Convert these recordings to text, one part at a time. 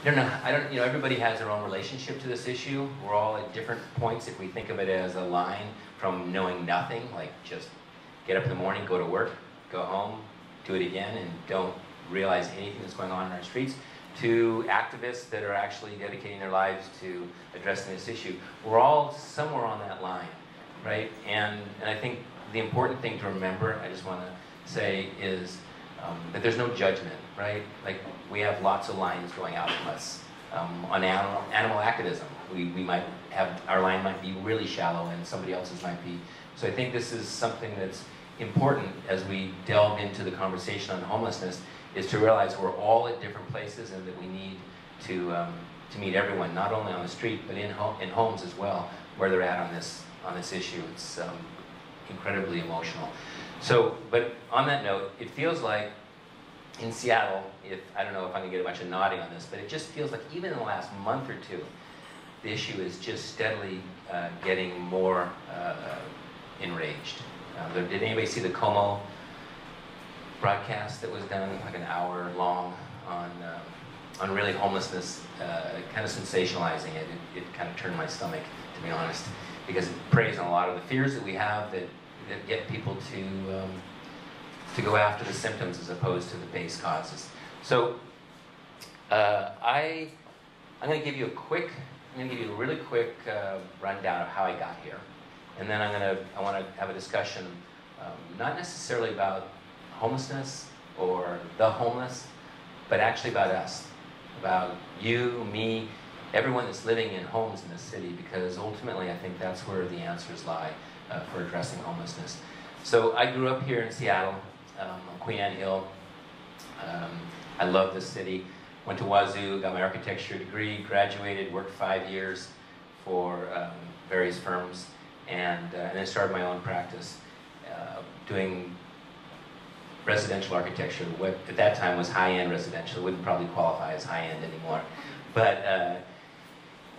you know, everybody has their own relationship to this issue. We're all at different points. If we think of it as a line from knowing nothing, like just get up in the morning, go to work, go home, do it again, and don't realize anything that's going on in our streets, to activists that are actually dedicating their lives to addressing this issue. We're all somewhere on that line, right? And I think the important thing to remember, I just want to say, is that there's no judgment, right? Like, we have lots of lines going out from us. On animal activism, we might have, our line might be really shallow and somebody else's might be. So I think this is something that's important as we delve into the conversation on homelessness, is to realize we're all at different places and that we need to meet everyone, not only on the street, but in homes as well, where they're at on this issue. It's incredibly emotional. So, but on that note, it feels like in Seattle, I don't know if I'm gonna get a bunch of nodding on this, but it just feels like even in the last month or two, the issue is just steadily getting more enraged. Did anybody see the COHO broadcast that was done, like an hour long, on really homelessness, kind of sensationalizing it? It kind of turned my stomach, to be honest, because it preys on a lot of the fears that we have that get people to go after the symptoms as opposed to the base causes. So I'm going to give you a really quick rundown of how I got here, and then I want to have a discussion, not necessarily about homelessness or the homeless, but actually about us, about you, me, everyone that's living in homes in this city, because ultimately I think that's where the answers lie for addressing homelessness. So I grew up here in Seattle, on Queen Anne Hill. I love this city. Went to Wazoo, got my architecture degree, graduated, worked 5 years for various firms, and then started my own practice doing residential architecture. What at that time was high-end residential. It wouldn't probably qualify as high-end anymore. But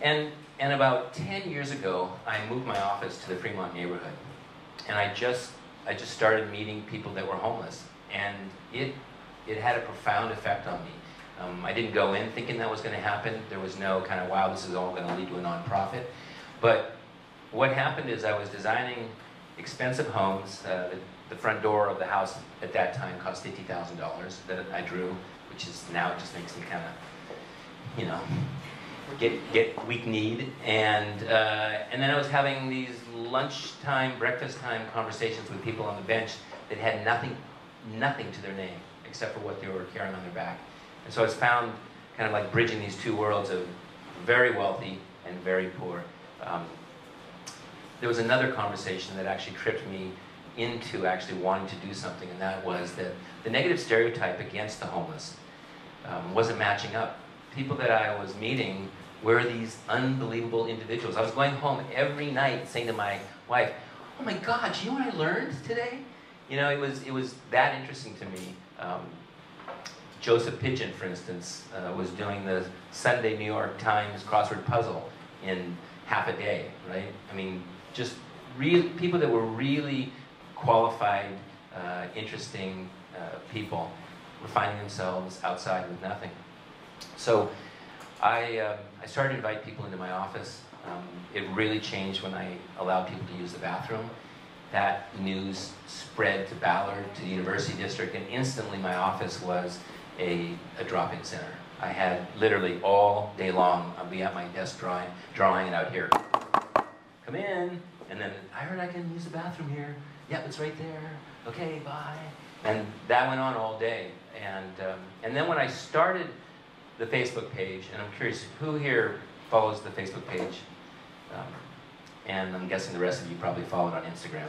and about 10 years ago, I moved my office to the Fremont neighborhood, and I just started meeting people that were homeless, and it had a profound effect on me. I didn't go in thinking that was going to happen. There was no kind of, wow, this is all going to lead to a nonprofit. But what happened is I was designing expensive homes. The front door of the house at that time cost $50,000 that I drew, which is now, it just makes me kind of, you know, get weak-kneed. And then I was having these lunchtime, breakfast time conversations with people on the bench that had nothing to their name except for what they were carrying on their back. And so I was found kind of like bridging these two worlds of very wealthy and very poor. There was another conversation that actually tripped me into actually wanting to do something, and that was that the negative stereotype against the homeless wasn't matching up. People that I was meeting were these unbelievable individuals. I was going home every night saying to my wife, "Oh my God, you know what I learned today?" You know, it was that interesting to me. Joseph Pigeon, for instance, was doing the Sunday New York Times crossword puzzle in half a day, right? I mean, just real people that were really qualified, interesting people were finding themselves outside with nothing. So I started to invite people into my office. It really changed when I allowed people to use the bathroom. That news spread to Ballard, to the University District, and instantly my office was a drop-in center. I had literally all day long, I'd be at my desk drawing it out here. Come in, and then I heard I can use the bathroom here. Yep, it's right there. Okay, bye. And that went on all day. And then when I started the Facebook page, and I'm curious, who here follows the Facebook page? And I'm guessing the rest of you probably followed on Instagram.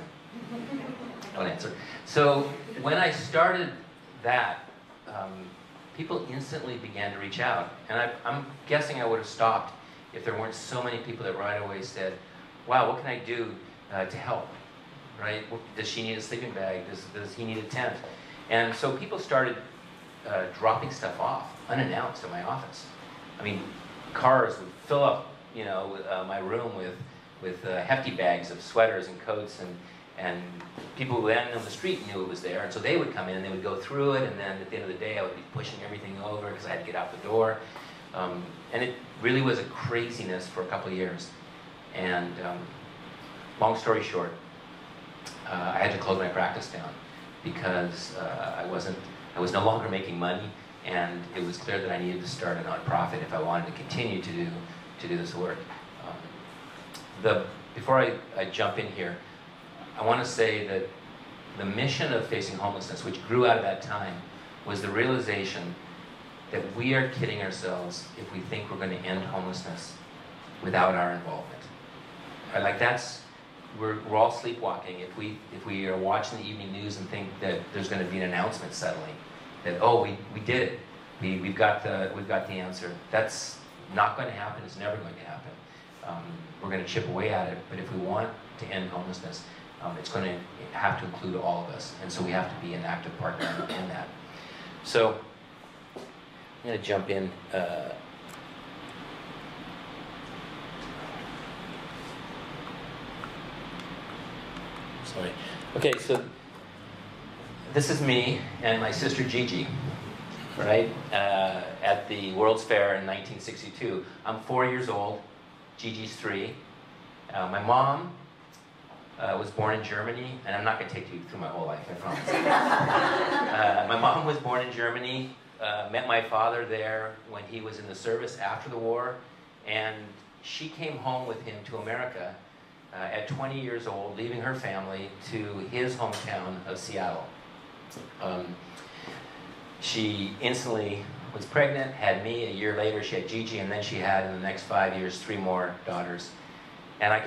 Don't answer. So when I started that, people instantly began to reach out. And I'm guessing I would have stopped if there weren't so many people that right away said, wow, what can I do to help? Right? Does she need a sleeping bag? Does he need a tent? And so people started dropping stuff off unannounced at my office. I mean, cars would fill up, you know, my room with hefty bags of sweaters and coats, and people who landed on the street knew it was there, and so they would come in and they would go through it, and then at the end of the day I would be pushing everything over because I had to get out the door. And it really was a craziness for a couple of years. And long story short, I had to close my practice down because I was no longer making money, and it was clear that I needed to start a nonprofit if I wanted to continue to do this work. Before I jump in here, I want to say that the mission of Facing Homelessness, which grew out of that time, was the realization that we are kidding ourselves if we think we're going to end homelessness without our involvement. Like we're all sleepwalking if we are watching the evening news and think that there's going to be an announcement suddenly that, oh, we did it, we've got the answer. That's not going to happen. It's never going to happen. We're going to chip away at it, but if we want to end homelessness, it's going to have to include all of us, and so we have to be an active partner in that. So I'm going to jump in. Sorry. Okay, so this is me and my sister Gigi, right? At the World's Fair in 1962. I'm 4 years old. Gigi's 3. My mom was born in Germany, and I'm not going to take you through my whole life, I promise. My mom was born in Germany, met my father there when he was in the service after the war, and she came home with him to America at 20 years old, leaving her family to his hometown of Seattle. She instantly was pregnant, had me. A year later, she had Gigi, and then she had, in the next 5 years, 3 more daughters. And I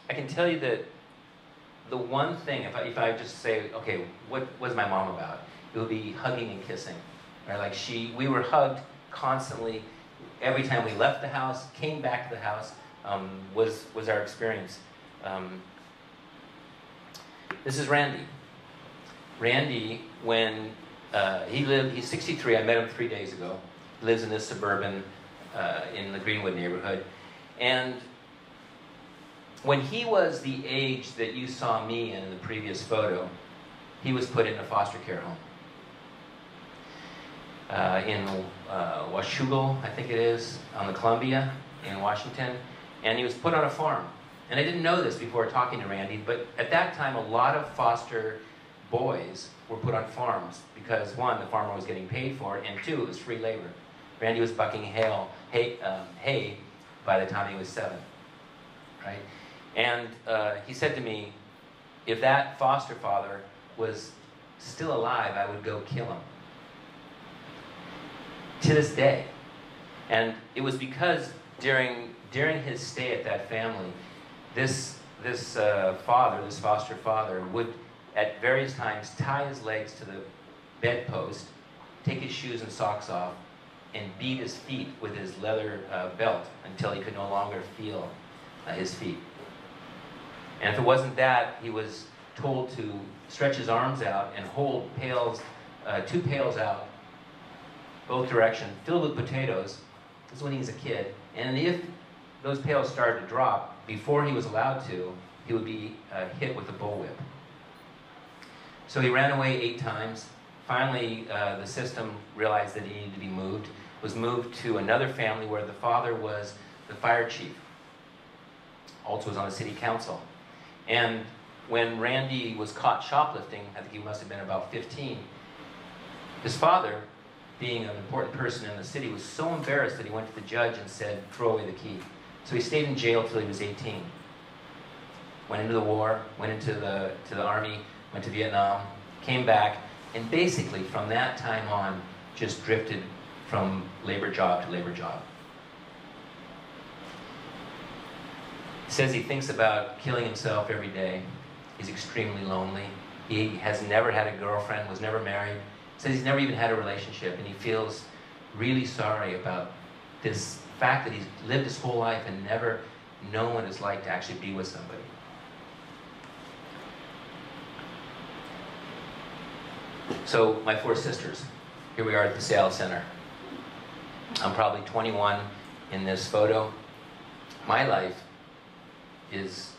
can tell you that the one thing, if I just say, okay, what was my mom about? It would be hugging and kissing, right? Like we were hugged constantly. Every time we left the house, came back to the house, was our experience. This is Randy. Randy, when he's 63, I met him 3 days ago. He lives in this suburban, in the Greenwood neighborhood. And when he was the age that you saw me in the previous photo, he was put in a foster care home. In Washougal, I think it is, on the Columbia in Washington. And he was put on a farm. And I didn't know this before talking to Randy, but at that time, a lot of foster boys were put on farms because, 1, the farmer was getting paid for it, and 2, it was free labor. Randy was bucking hay by the time he was 7, right? And he said to me, if that foster father was still alive, I would go kill him. To this day. And it was because during his stay at that family, this foster father would, at various times, tie his legs to the bedpost, take his shoes and socks off, and beat his feet with his leather belt until he could no longer feel his feet. And if it wasn't that, he was told to stretch his arms out and hold pails, 2 pails out, both directions, filled with potatoes. This is when he was a kid. And if those pails started to drop, before he was allowed to, he would be hit with a bullwhip. So he ran away 8 times. Finally, the system realized that he needed to be moved, was moved to another family where the father was the fire chief, also was on the city council. And when Randy was caught shoplifting, I think he must have been about 15, his father, being an important person in the city, was so embarrassed that he went to the judge and said, throw away the key. So he stayed in jail till he was 18. Went into the war, went into the army, went to Vietnam, came back, and basically from that time on, just drifted from labor job to labor job. He says he thinks about killing himself every day. He's extremely lonely. He has never had a girlfriend, was never married. Says he's never even had a relationship, and he feels really sorry about this fact that he's lived his whole life and never known what it's like to actually be with somebody. So, my 4 sisters. Here we are at the Seattle Center. I'm probably 21 in this photo. My life is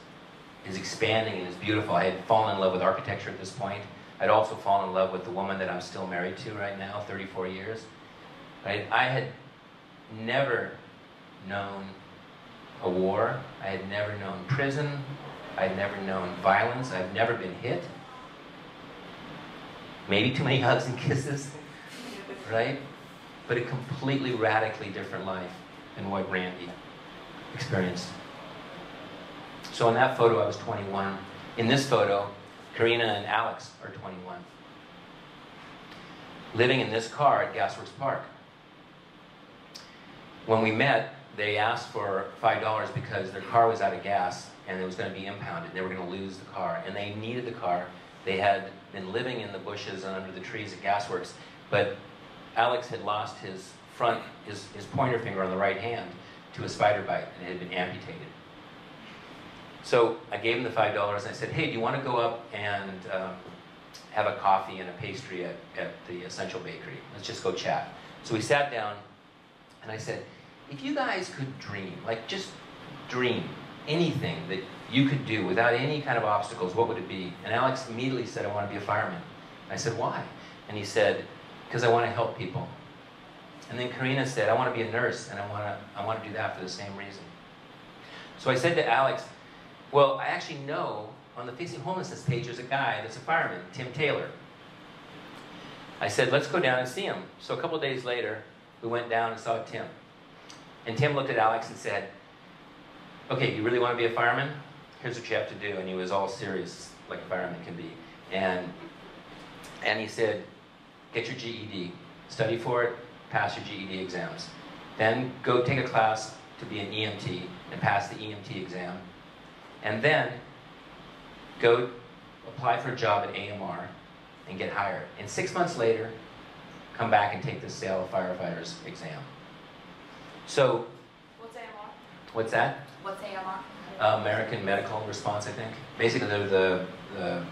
expanding and is beautiful. I had fallen in love with architecture at this point. I'd also fallen in love with the woman that I'm still married to right now, 34 years. Right? I had never known a war. I had never known prison. I had never known violence. I've never been hit. Maybe too many hugs and kisses, right? But a completely radically different life than what Randy experienced. So in that photo, I was 21. In this photo, Karina and Alex are 21. Living in this car at Gasworks Park. When we met, they asked for $5 because their car was out of gas and it was going to be impounded. They were going to lose the car, and they needed the car. They had been living in the bushes and under the trees at Gasworks, but Alex had lost his pointer finger on the right hand to a spider bite, and it had been amputated. So I gave him the $5 and I said, hey, do you want to go up and have a coffee and a pastry at the Essential Bakery? Let's just go chat. So we sat down and I said, if you guys could dream, like just dream anything that you could do without any kind of obstacles, what would it be? And Alex immediately said, I want to be a fireman. I said, why? And he said, because I want to help people. And then Karina said, I want to be a nurse, and I want to do that for the same reason. So I said to Alex, well, I actually know on the Facing Homelessness page there's a guy that's a fireman, Tim Taylor. I said, let's go down and see him. So a couple of days later, we went down and saw Tim. And Tim looked at Alex and said, okay, you really want to be a fireman? Here's what you have to do. And he was all serious, like a fireman can be. And he said, get your GED, study for it, pass your GED exams. Then go take a class to be an EMT and pass the EMT exam. And then go apply for a job at AMR and get hired. And 6 months later, come back and take the Sale of Firefighters exam. So, what's AMR? What's that? What's AMR? American Medical Response, I think. Basically, they're the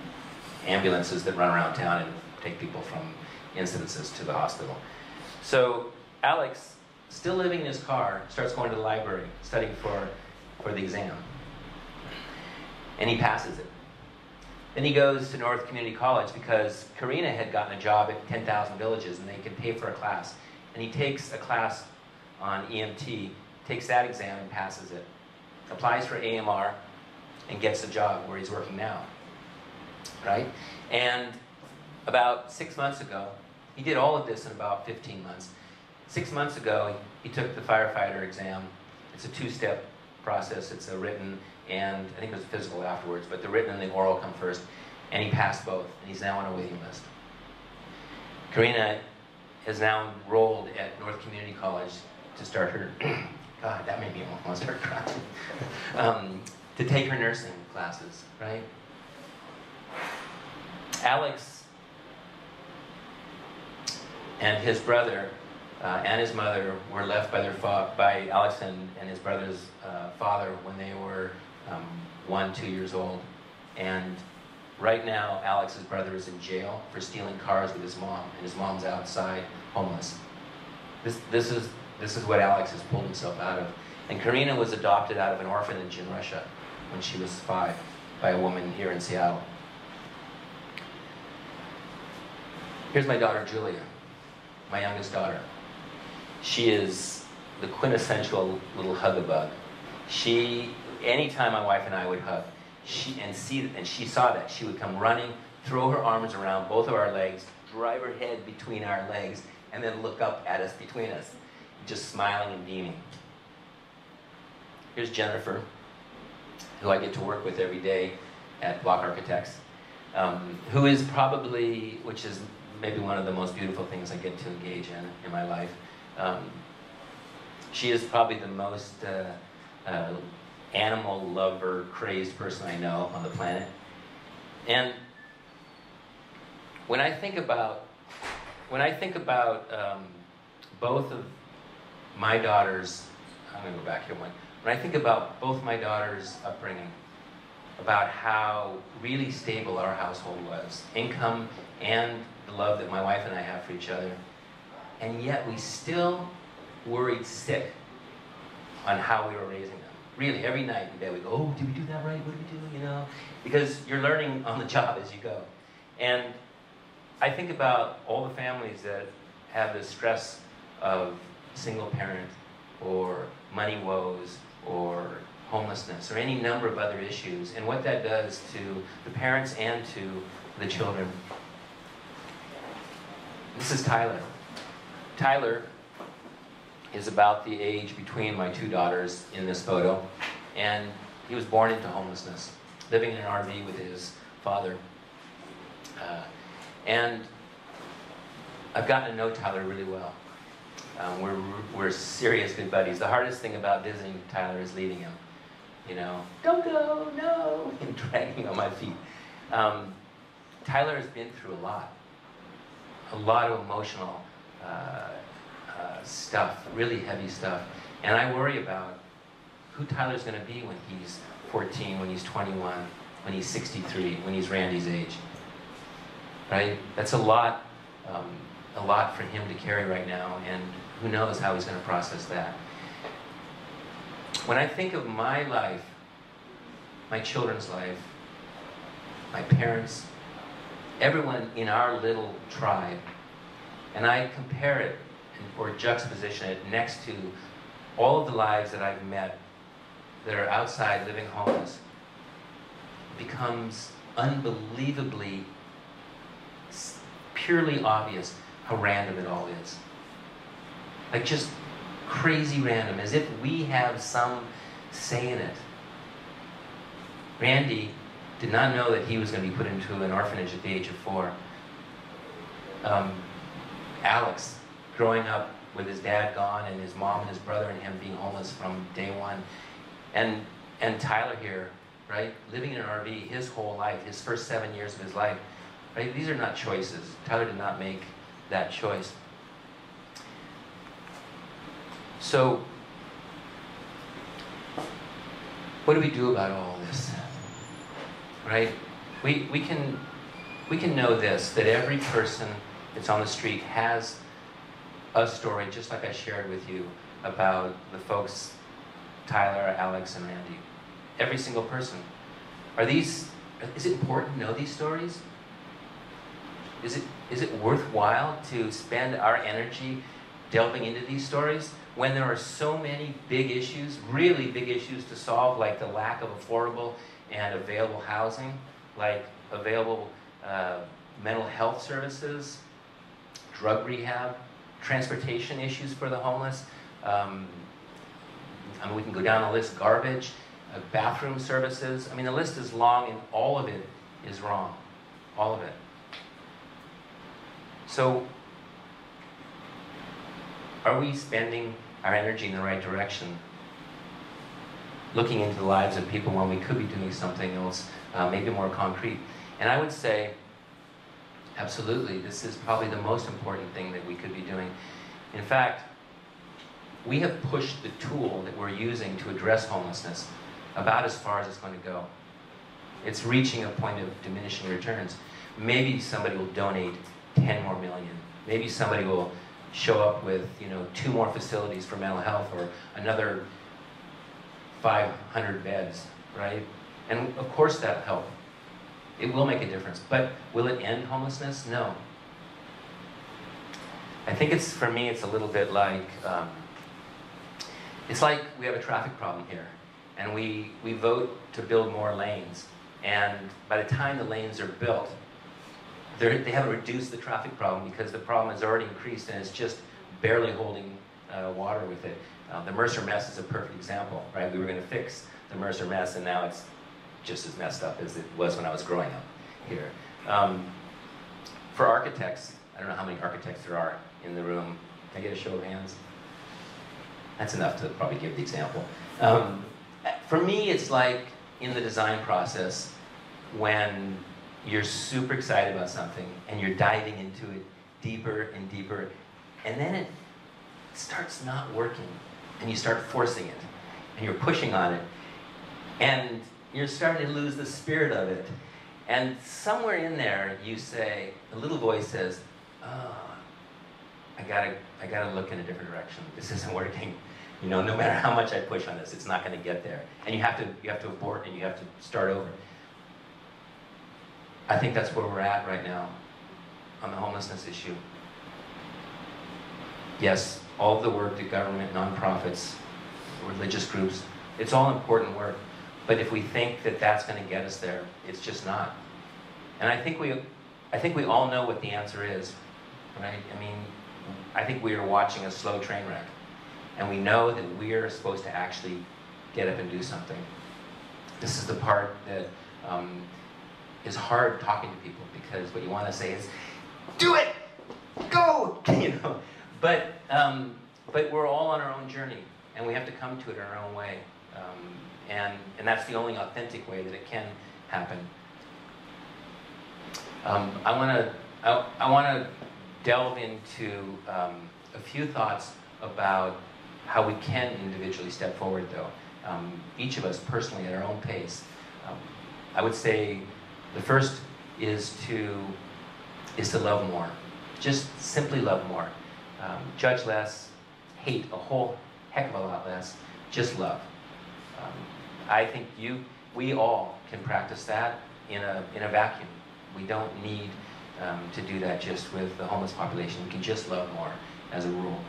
ambulances that run around town and take people from incidences to the hospital. So Alex, still living in his car, starts going to the library, studying for the exam. And he passes it. Then he goes to North Community College because Karina had gotten a job at 10,000 Villages and they could pay for a class. And he takes a class on EMT, takes that exam and passes it. Applies for AMR and gets a job where he's working now, right? And about 6 months ago, he did all of this in about 15 months. 6 months ago, he took the firefighter exam. It's a two-step process. It's a written and I think it was physical afterwards, but the written and the oral come first. And he passed both, and he's now on a waiting list. Karina is now enrolled at North Community College to start her, God, that made me almost start crying, to take her nursing classes, right? Alex and his brother and his mother were left by Alex and his brother's father when they were 1, 2 years old. And right now, Alex's brother is in jail for stealing cars with his mom, and his mom's outside, homeless. This is what Alex has pulled himself out of. And Karina was adopted out of an orphanage in Russia when she was 5 by a woman here in Seattle. Here's my daughter, Julia, my youngest daughter. She is the quintessential little hug-a-bug. Anytime my wife and I would hug, she saw that, she would come running, throw her arms around both of our legs, drive her head between our legs, and then look up at us between us, just smiling and beaming. Here's Jennifer, who I get to work with every day at Block Architects, who is probably, which is maybe one of the most beautiful things I get to engage in my life. She is probably the most animal lover, crazed person I know on the planet. And when I think about both of my daughters, I'm going to go back here one. When I think about both my daughters' upbringing, about how really stable our household was, income and the love that my wife and I have for each other, and yet we still worried sick on how we were raising them. Really, every night in bed we go, oh, did we do that right? What did we do? You know, because you're learning on the job as you go. And I think about all the families that have the stress of single parent or money woes or homelessness or any number of other issues, and what that does to the parents and to the children. This is Tyler. Tyler is about the age between my two daughters in this photo, and he was born into homelessness, living in an RV with his father. And I've gotten to know Tyler really well. We're serious good buddies. The hardest thing about visiting Tyler is leaving him. You know, don't go, no, and dragging on my feet. Tyler has been through a lot of emotional stuff, really heavy stuff. And I worry about who Tyler's going to be when he's 14, when he's 21, when he's 63, when he's Randy's age. Right? That's a lot for him to carry right now, and who knows how he's going to process that. When I think of my life, my children's life, my parents, everyone in our little tribe, and I compare it or juxtaposition it next to all of the lives that I've met that are outside living homeless, it becomes unbelievably, purely obvious how random it all is. Like just crazy random, as if we have some say in it. Randy did not know that he was going to be put into an orphanage at the age of 4. Alex, growing up with his dad gone and his mom and his brother and him being homeless from day one. And Tyler here, right, living in an RV his whole life, his first 7 years of his life. Right? These are not choices. Tyler did not make that choice. So, what do we do about all this? Right? We can know this, that every person that's on the street has a story, just like I shared with you about the folks, Tyler, Alex, and Randy. Every single person. Is it important to know these stories? Is it worthwhile to spend our energy delving into these stories when there are so many big issues, really big issues to solve, like the lack of affordable and available housing, like available mental health services, drug rehab, transportation issues for the homeless. I mean, we can go down the list, garbage, bathroom services. I mean, the list is long and all of it is wrong, all of it. So, are we spending our energy in the right direction? Looking into the lives of people when we could be doing something else, maybe more concrete. And I would say, absolutely, this is probably the most important thing that we could be doing. In fact, we have pushed the tool that we're using to address homelessness about as far as it's going to go. It's reaching a point of diminishing returns. Maybe somebody will donate 10 more million. Maybe somebody will show up with, 2 more facilities for mental health or another 500 beds, right? And of course that'll help. It will make a difference. But will it end homelessness? No. I think for me, it's a little bit like, it's like we have a traffic problem here. And we vote to build more lanes. And by the time the lanes are built, they haven't reduced the traffic problem because the problem has already increased and it's just barely holding water with it. The Mercer mess is a perfect example, right? We were going to fix the Mercer mess and now it's just as messed up as it was when I was growing up here. For architects, I don't know how many architects there are in the room. Can I get a show of hands? That's enough to probably give the example. For me, it's like in the design process when you're super excited about something and you're diving into it deeper and deeper, and then it starts not working, and you start forcing it, and you're pushing on it, and you're starting to lose the spirit of it. And somewhere in there, you say, a little voice says, "Oh, I gotta look in a different direction. This isn't working. No matter how much I push on this, it's not going to get there." And you have to abort and you have to start over. I think that's where we're at right now on the homelessness issue. Yes, all of the work that government, nonprofits, religious groups, it's all important work. But if we think that that's going to get us there, it's just not. And I think we all know what the answer is, right? I mean, I think we are watching a slow train wreck. And we know that we are supposed to actually get up and do something. This is the part that is hard talking to people, because what you want to say is, do it! Go! You know? But we're all on our own journey, and we have to come to it in our own way. And that's the only authentic way that it can happen. I want to delve into a few thoughts about how we can individually step forward, though. Each of us personally at our own pace. I would say the first is to love more. Just simply love more. Judge less, hate a whole heck of a lot less, just love. I think we all can practice that in a vacuum. We don't need to do that just with the homeless population. We can just love more as a rule.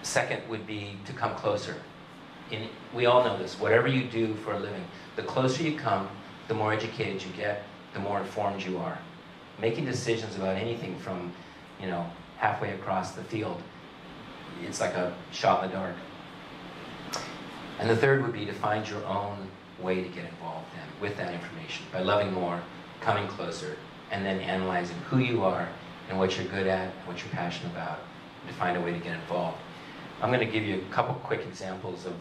Second would be to come closer. We all know this. Whatever you do for a living, the closer you come, the more educated you get, the more informed you are. Making decisions about anything from, halfway across the field, it's like a shot in the dark. And the third would be to find your own way to get involved with that information by loving more, coming closer, and then analyzing who you are and what you're good at and what you're passionate about, and to find a way to get involved. I'm going to give you a couple quick examples of,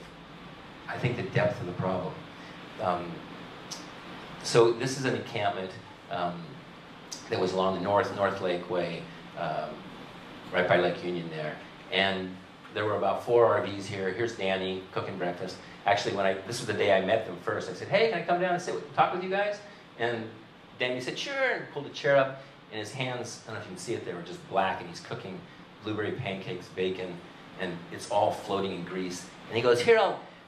I think, the depth of the problem. So this is an encampment that was along the North Lake Way, right by Lake Union there. And there were about 4 RVs here. Here's Danny cooking breakfast. Actually, this was the day I met them first. I said, hey, can I come down and talk with you guys? And Danny said, sure, and pulled a chair up, and his hands, I don't know if you can see it, they were just black, and he's cooking blueberry pancakes, bacon, and it's all floating in grease. And he goes, here,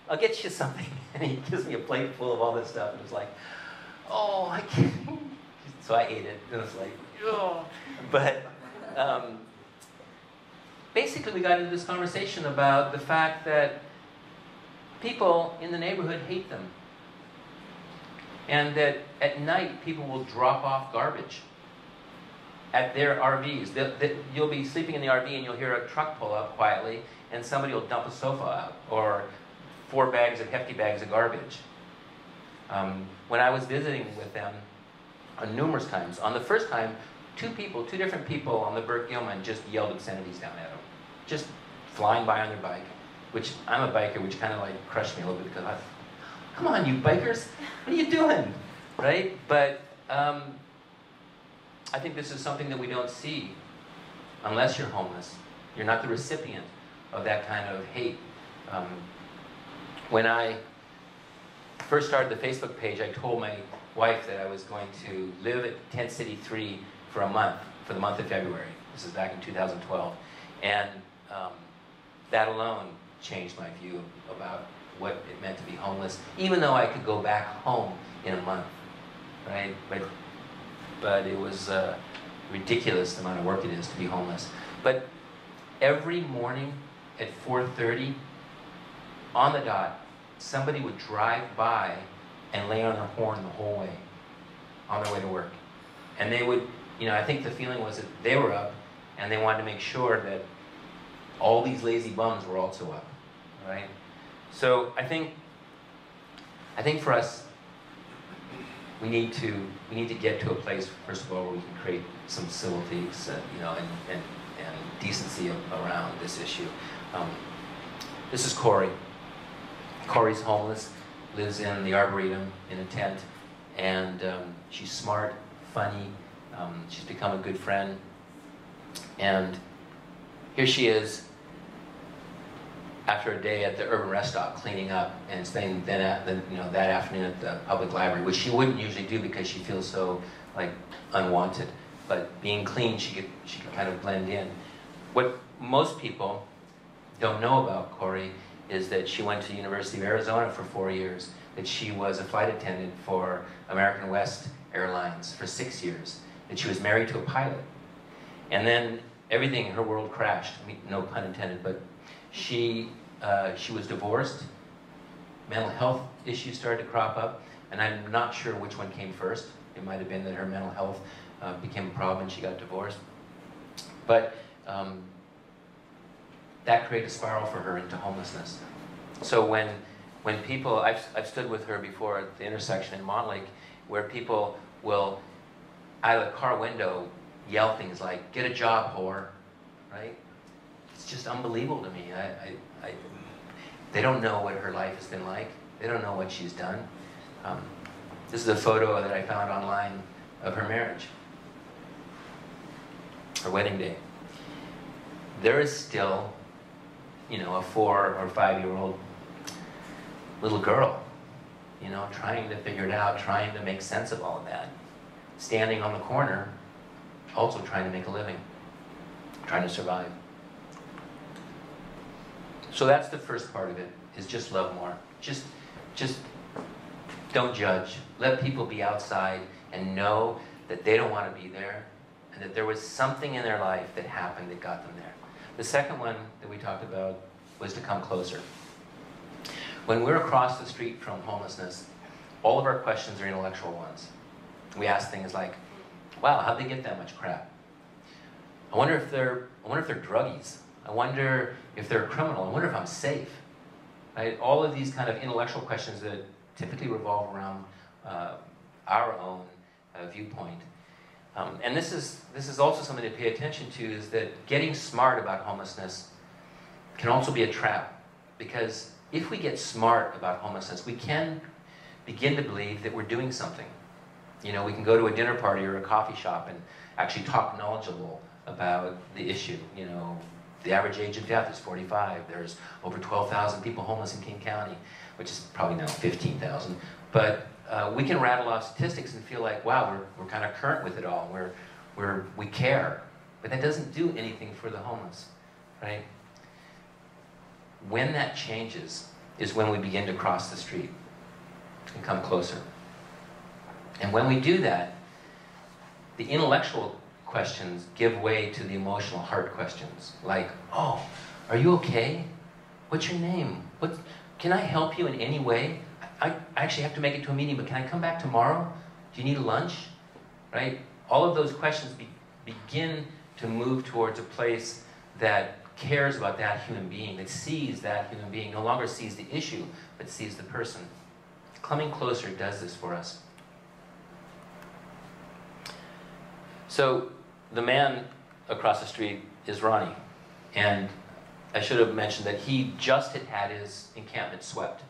I'll get you something. And he gives me a plate full of all this stuff, and it's like, oh, I can't. So I ate it, and it's like, oh. But basically we got into this conversation about the fact that people in the neighborhood hate them. And that at night, people will drop off garbage at their RVs. You'll be sleeping in the RV and you'll hear a truck pull up quietly and somebody will dump a sofa out, or 4 hefty bags of garbage. When I was visiting with them numerous times, on the first time, 2 different people on the Burt Gilman just yelled obscenities down at them. Just flying by on their bike, which I'm a biker, which kind of like crushed me a little bit, because come on, you bikers, what are you doing, right? But I think this is something that we don't see unless you're homeless. You're not the recipient of that kind of hate. When I first started the Facebook page, I told my wife that I was going to live at Tent City 3 for a month, for the month of February. This is back in 2012. And that alone changed my view about what it meant to be homeless, even though I could go back home in a month, right? But it was ridiculous the amount of work it is to be homeless. But every morning at 4:30, on the dot, somebody would drive by and lay on their horn the whole way, on their way to work. And they would, I think the feeling was that they were up and they wanted to make sure that all these lazy bums were also up, right? So I think for us, we need to get to a place, first of all, where we can create some civility, and decency around this issue. This is Corey. Corey's homeless, lives in the Arboretum in a tent, and she's smart, funny. She's become a good friend, and here she is after a day at the urban rest stop cleaning up, and spending that afternoon at the public library, which she wouldn't usually do because she feels so like unwanted. But being clean, she could kind of blend in. What most people don't know about Corey is that she went to the University of Arizona for 4 years, that she was a flight attendant for American West Airlines for 6 years, that she was married to a pilot. And then everything in her world crashed. I mean, no pun intended, but She was divorced. Mental health issues started to crop up, and I'm not sure which one came first. It might have been that her mental health became a problem and she got divorced. But that created a spiral for her into homelessness. So when people, I've stood with her before at the intersection in Montlake, where people will, out of the car window, yell things like, "Get a job, whore," right? It's just unbelievable to me. They don't know what her life has been like. They don't know what she's done. This is a photo that I found online of her marriage, her wedding day. There is still, you know, a 4 or 5-year-old little girl, you know, trying to figure it out, trying to make sense of all of that. Standing on the corner, also trying to make a living, trying to survive. So that's the first part of it, is just love more. Just don't judge. Let people be outside and know that they don't want to be there, and that there was something in their life that happened that got them there. The second one that we talked about was to come closer. When we're across the street from homelessness, all of our questions are intellectual ones. We ask things like, wow, how'd they get that much crap? I wonder if they're druggies. I wonder if they're a criminal. I wonder if I'm safe. Right? All of these kind of intellectual questions that typically revolve around our own viewpoint. And this is also something to pay attention to, is that getting smart about homelessness can also be a trap. Because if we get smart about homelessness, we can begin to believe that we're doing something. You know, we can go to a dinner party or a coffee shop and actually talk knowledgeable about the issue. You know, the average age of death is 45. There's over 12,000 people homeless in King County, which is probably now 15,000. But we can rattle off statistics and feel like, wow, we're kind of current with it all. We care. But that doesn't do anything for the homeless, right? When that changes is when we begin to cross the street and come closer. And when we do that, the intellectual questions give way to the emotional heart questions. Like, oh, are you okay? What's your name? Can I help you in any way? I actually have to make it to a meeting, but can I come back tomorrow? Do you need lunch? Right? All of those questions begin to move towards a place that cares about that human being, that sees that human being, no longer sees the issue, but sees the person. Coming closer does this for us. So the man across the street is Ronnie, and I should have mentioned that he just had his encampment swept.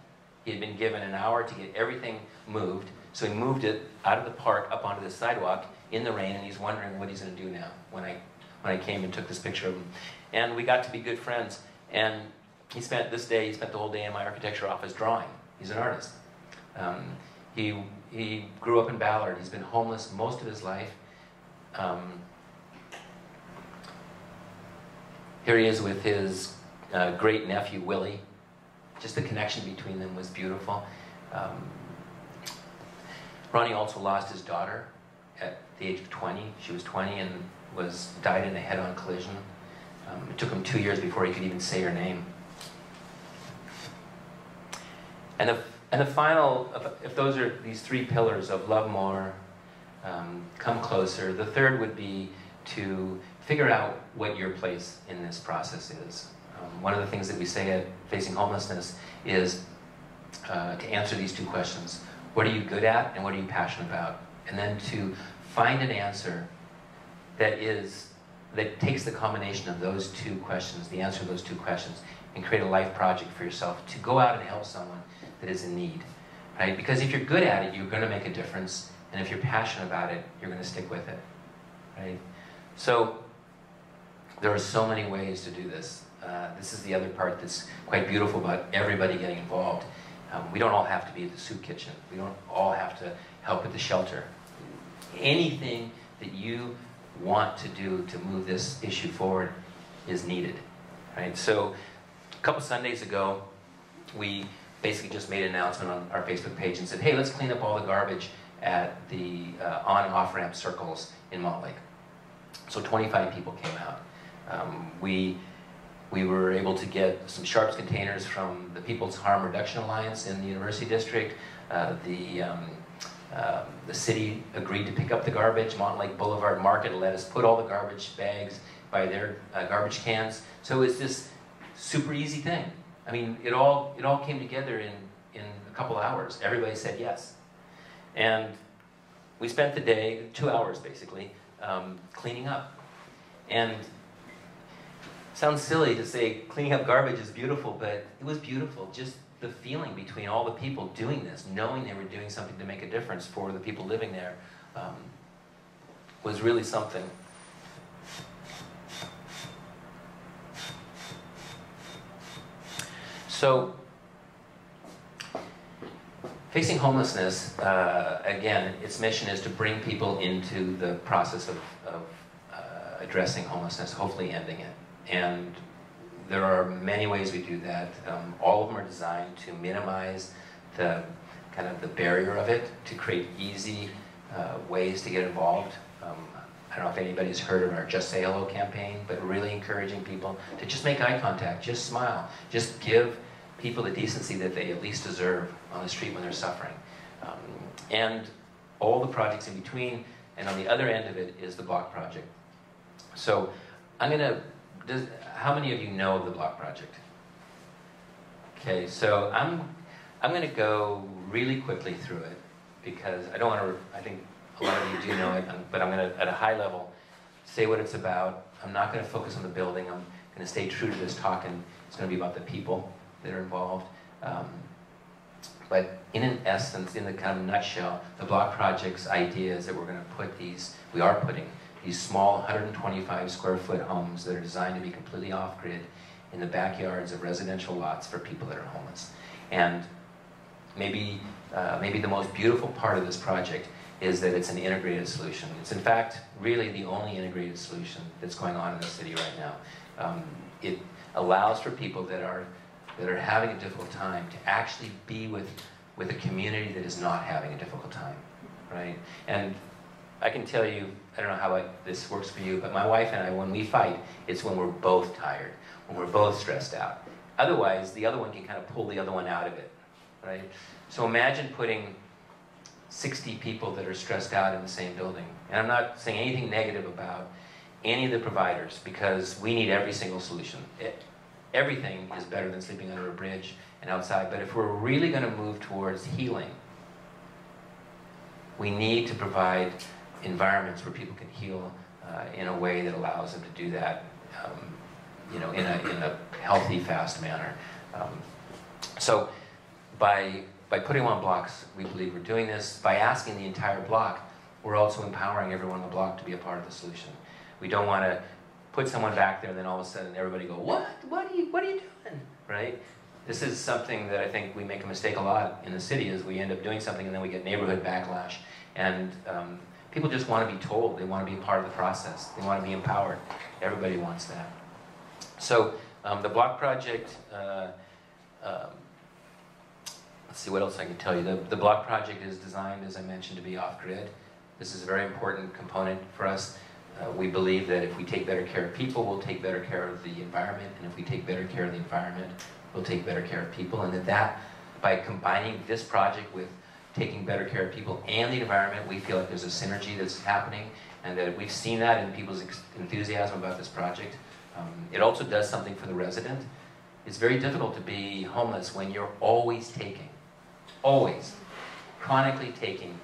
He had been given an hour to get everything moved, so he moved it out of the park up onto the sidewalk in the rain, and he's wondering what he's going to do now when I came and took this picture of him. And we got to be good friends, and he spent the whole day in my architecture office drawing. He's an artist. He grew up in Ballard. He's been homeless most of his life. Here he is with his great nephew, Willie. Just the connection between them was beautiful. Ronnie also lost his daughter at the age of 20. She was 20 and died in a head-on collision. It took him 2 years before he could even say her name. And the final, if those are these three pillars of love more, come closer, the third would be to figure out what your place in this process is. One of the things that we say at Facing Homelessness is to answer these two questions. What are you good at and what are you passionate about? And then to find an answer that takes the combination of those two questions, the answer to those two questions, and create a life project for yourself to go out and help someone that is in need, right? Because if you're good at it, you're going to make a difference, and if you're passionate about it, you're going to stick with it, right? So there are so many ways to do this. This is the other part that's quite beautiful about everybody getting involved. We don't all have to be at the soup kitchen. We don't all have to help with the shelter. Anything that you want to do to move this issue forward is needed, right? So a couple Sundays ago, we basically just made an announcement on our Facebook page and said, hey, let's clean up all the garbage at the on and off ramp circles in Montlake. So 25 people came out. We We were able to get some sharps containers from the People's Harm Reduction Alliance in the University District. The city agreed to pick up the garbage. Montlake Boulevard Market let us put all the garbage bags by their garbage cans. So it's this super easy thing. I mean, it all came together in a couple hours. Everybody said yes. And we spent the day, 2 hours basically, cleaning up. And it sounds silly to say cleaning up garbage is beautiful, but it was beautiful. Just the feeling between all the people doing this, knowing they were doing something to make a difference for the people living there, was really something. So, Facing Homelessness, again, its mission is to bring people into the process of addressing homelessness, hopefully ending it. And there are many ways we do that. All of them are designed to minimize the kind of the barrier of it, to create easy ways to get involved. I don't know if anybody's heard of our Just Say Hello campaign, but really encouraging people to just make eye contact, just smile, just give people the decency that they at least deserve on the street when they're suffering. And all the projects in between, and on the other end of it is the Block Project. So I'm gonna, how many of you know of the Block Project? Okay, so I'm gonna go really quickly through it because I don't wanna, I think a lot of you do know it, but I'm gonna, at a high level, say what it's about. I'm not gonna focus on the building. I'm gonna stay true to this talk, and it's gonna be about the people that are involved. But in an essence, in the kind of nutshell, the Block Project's idea is that we're going to put these, we are putting these small 125 square foot homes that are designed to be completely off-grid in the backyards of residential lots for people that are homeless. And maybe the most beautiful part of this project is that it's an integrated solution. It's in fact really the only integrated solution that's going on in the city right now. It allows for people that are having a difficult time to actually be with a community that is not having a difficult time, right? And I can tell you, I don't know how this works for you, but my wife and I, when we fight, it's when we're both tired, when we're both stressed out. Otherwise, the other one can kind of pull the other one out of it, right? So imagine putting 60 people that are stressed out in the same building. And I'm not saying anything negative about any of the providers, because we need every single solution. Everything is better than sleeping under a bridge and outside, but if we're really going to move towards healing, we need to provide environments where people can heal in a way that allows them to do that, you know, in a healthy, fast manner. So by putting them on blocks, we believe we're doing this. By asking the entire block, we're also empowering everyone on the block to be a part of the solution. We don't want to put someone back there and then all of a sudden everybody go, what are you doing, right? This is something that I think we make a mistake a lot in the city, is we end up doing something and then we get neighborhood backlash. And people just want to be told, they want to be a part of the process, they want to be empowered. Everybody wants that. So the Block Project, let's see what else I can tell you. The Block Project is designed, as I mentioned, to be off-grid. This is a very important component for us. We believe that if we take better care of people, we'll take better care of the environment, and if we take better care of the environment, we'll take better care of people, and that by combining this project with taking better care of people and the environment, we feel like there's a synergy that's happening, and that we've seen that in people's enthusiasm about this project. It also does something for the resident. It's very difficult to be homeless when you're always taking, always, chronically taking,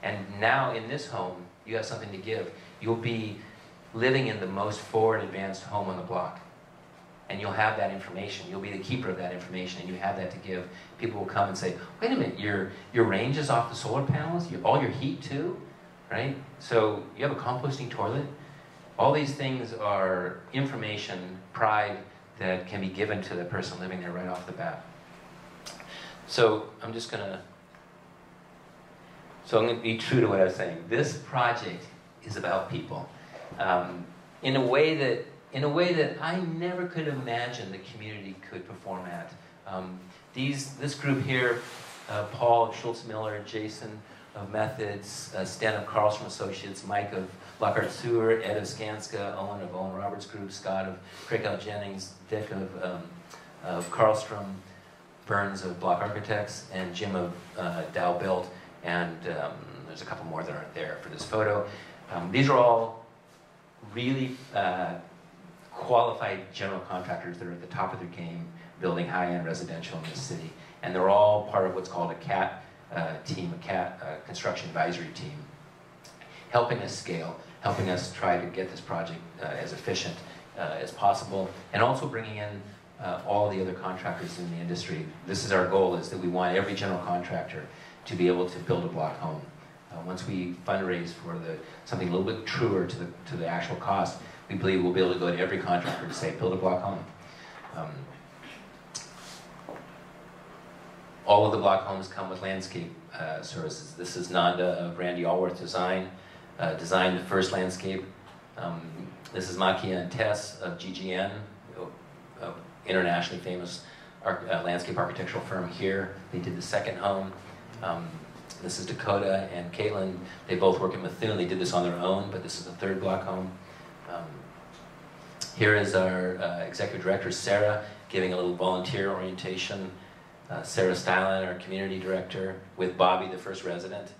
and now in this home, you have something to give. You'll be living in the most forward advanced home on the block. And you'll have that information. You'll be the keeper of that information, and you have that to give. People will come and say, wait a minute, your range is off the solar panels? All your heat too? Right? So you have a composting toilet? All these things are information, pride, that can be given to the person living there right off the bat. So I'm gonna be true to what I was saying. This project is about people, in a way that I never could imagine the community could perform at. This group here, Paul of Schultz Miller, Jason of Methods, Stan of Carlstrom Associates, Mike of Lockhart Sewer, Ed of Skanska, Owen of Owen Roberts Group, Scott of Krakow Jennings, Dick of Karlstrom, Burns of Block Architects, and Jim of Dow Built, and there's a couple more that aren't there for this photo. These are all really qualified general contractors that are at the top of their game, building high-end residential in this city. And they're all part of what's called a CAT team, a CAT construction advisory team, helping us scale, helping us try to get this project as efficient as possible, and also bringing in all the other contractors in the industry. This is our goal, is that we want every general contractor to be able to build a block home. Once we fundraise for something a little bit truer to the actual cost, we believe we'll be able to go to every contractor to say, build a block home. All of the block homes come with landscape services. This is Nanda of Randy Allworth Design, designed the first landscape. This is Makia and Tess of GGN, internationally famous landscape architectural firm here. They did the second home. This is Dakota and Caitlin. They both work in Methuen. They did this on their own, but this is the third block home. Here is our executive director, Sarah, giving a little volunteer orientation. Sarah Stylen, our community director, with Bobby, the first resident.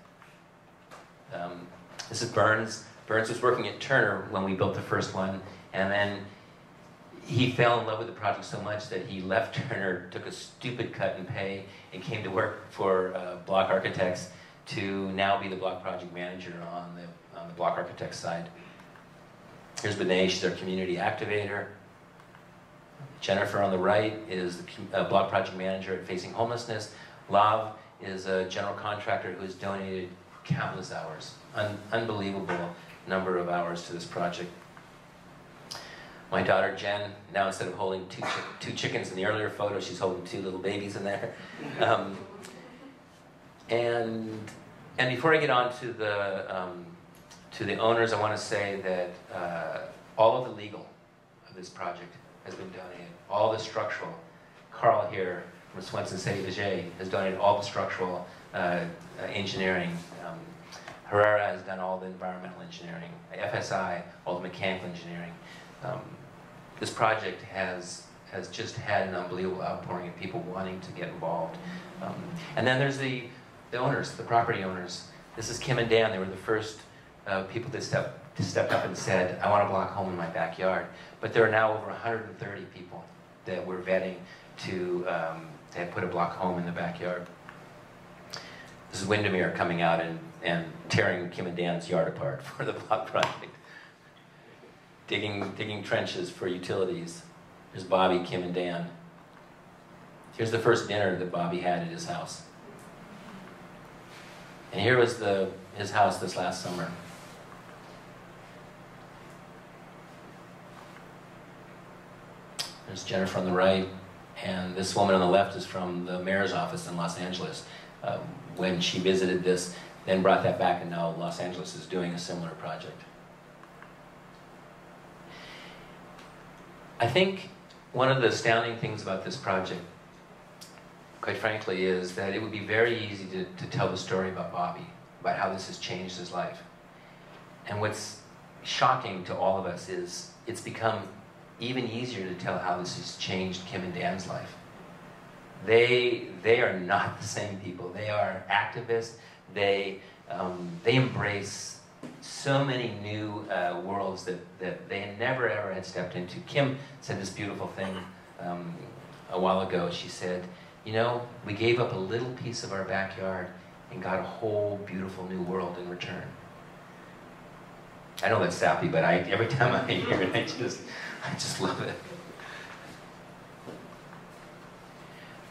This is Burns. Burns was working at Turner when we built the first one, and then he fell in love with the project so much that he left Turner, took a stupid cut in pay, and came to work for Block Architects to now be the block project manager on the Block Architects side. Here's Benet, she's our community activator. Jennifer on the right is the block project manager at Facing Homelessness. Lav is a general contractor who has donated countless hours, unbelievable number of hours to this project. My daughter Jen, now instead of holding two chickens in the earlier photo, she's holding two little babies in there. And before I get on to the owners, I want to say that all of the legal of this project has been donated. All the structural. Carl here from Swenson City has donated all the structural engineering. Herrera has done all the environmental engineering. FSI, all the mechanical engineering. This project has just had an unbelievable outpouring of people wanting to get involved. And then there's the owners, the property owners. This is Kim and Dan. They were the first people that stepped up and said, I want a block home in my backyard. But there are now over 130 people that we're vetting to put a block home in the backyard. This is Windermere coming out and tearing Kim and Dan's yard apart for the block project. Digging trenches for utilities. Here's Bobby, Kim, and Dan. Here's the first dinner that Bobby had at his house. And here was his house this last summer. There's Jennifer on the right, and this woman on the left is from the mayor's office in Los Angeles. When she visited this, then brought that back, and now Los Angeles is doing a similar project. I think one of the astounding things about this project, quite frankly, is that it would be very easy to tell the story about Bobby, about how this has changed his life. And what's shocking to all of us is it's become even easier to tell how this has changed Kim and Dan's life. They are not the same people. They are activists. They embrace so many new worlds that they never ever had stepped into. Kim said this beautiful thing a while ago. She said, you know, we gave up a little piece of our backyard and got a whole beautiful new world in return. I know that's sappy, but every time I hear it, I just love it.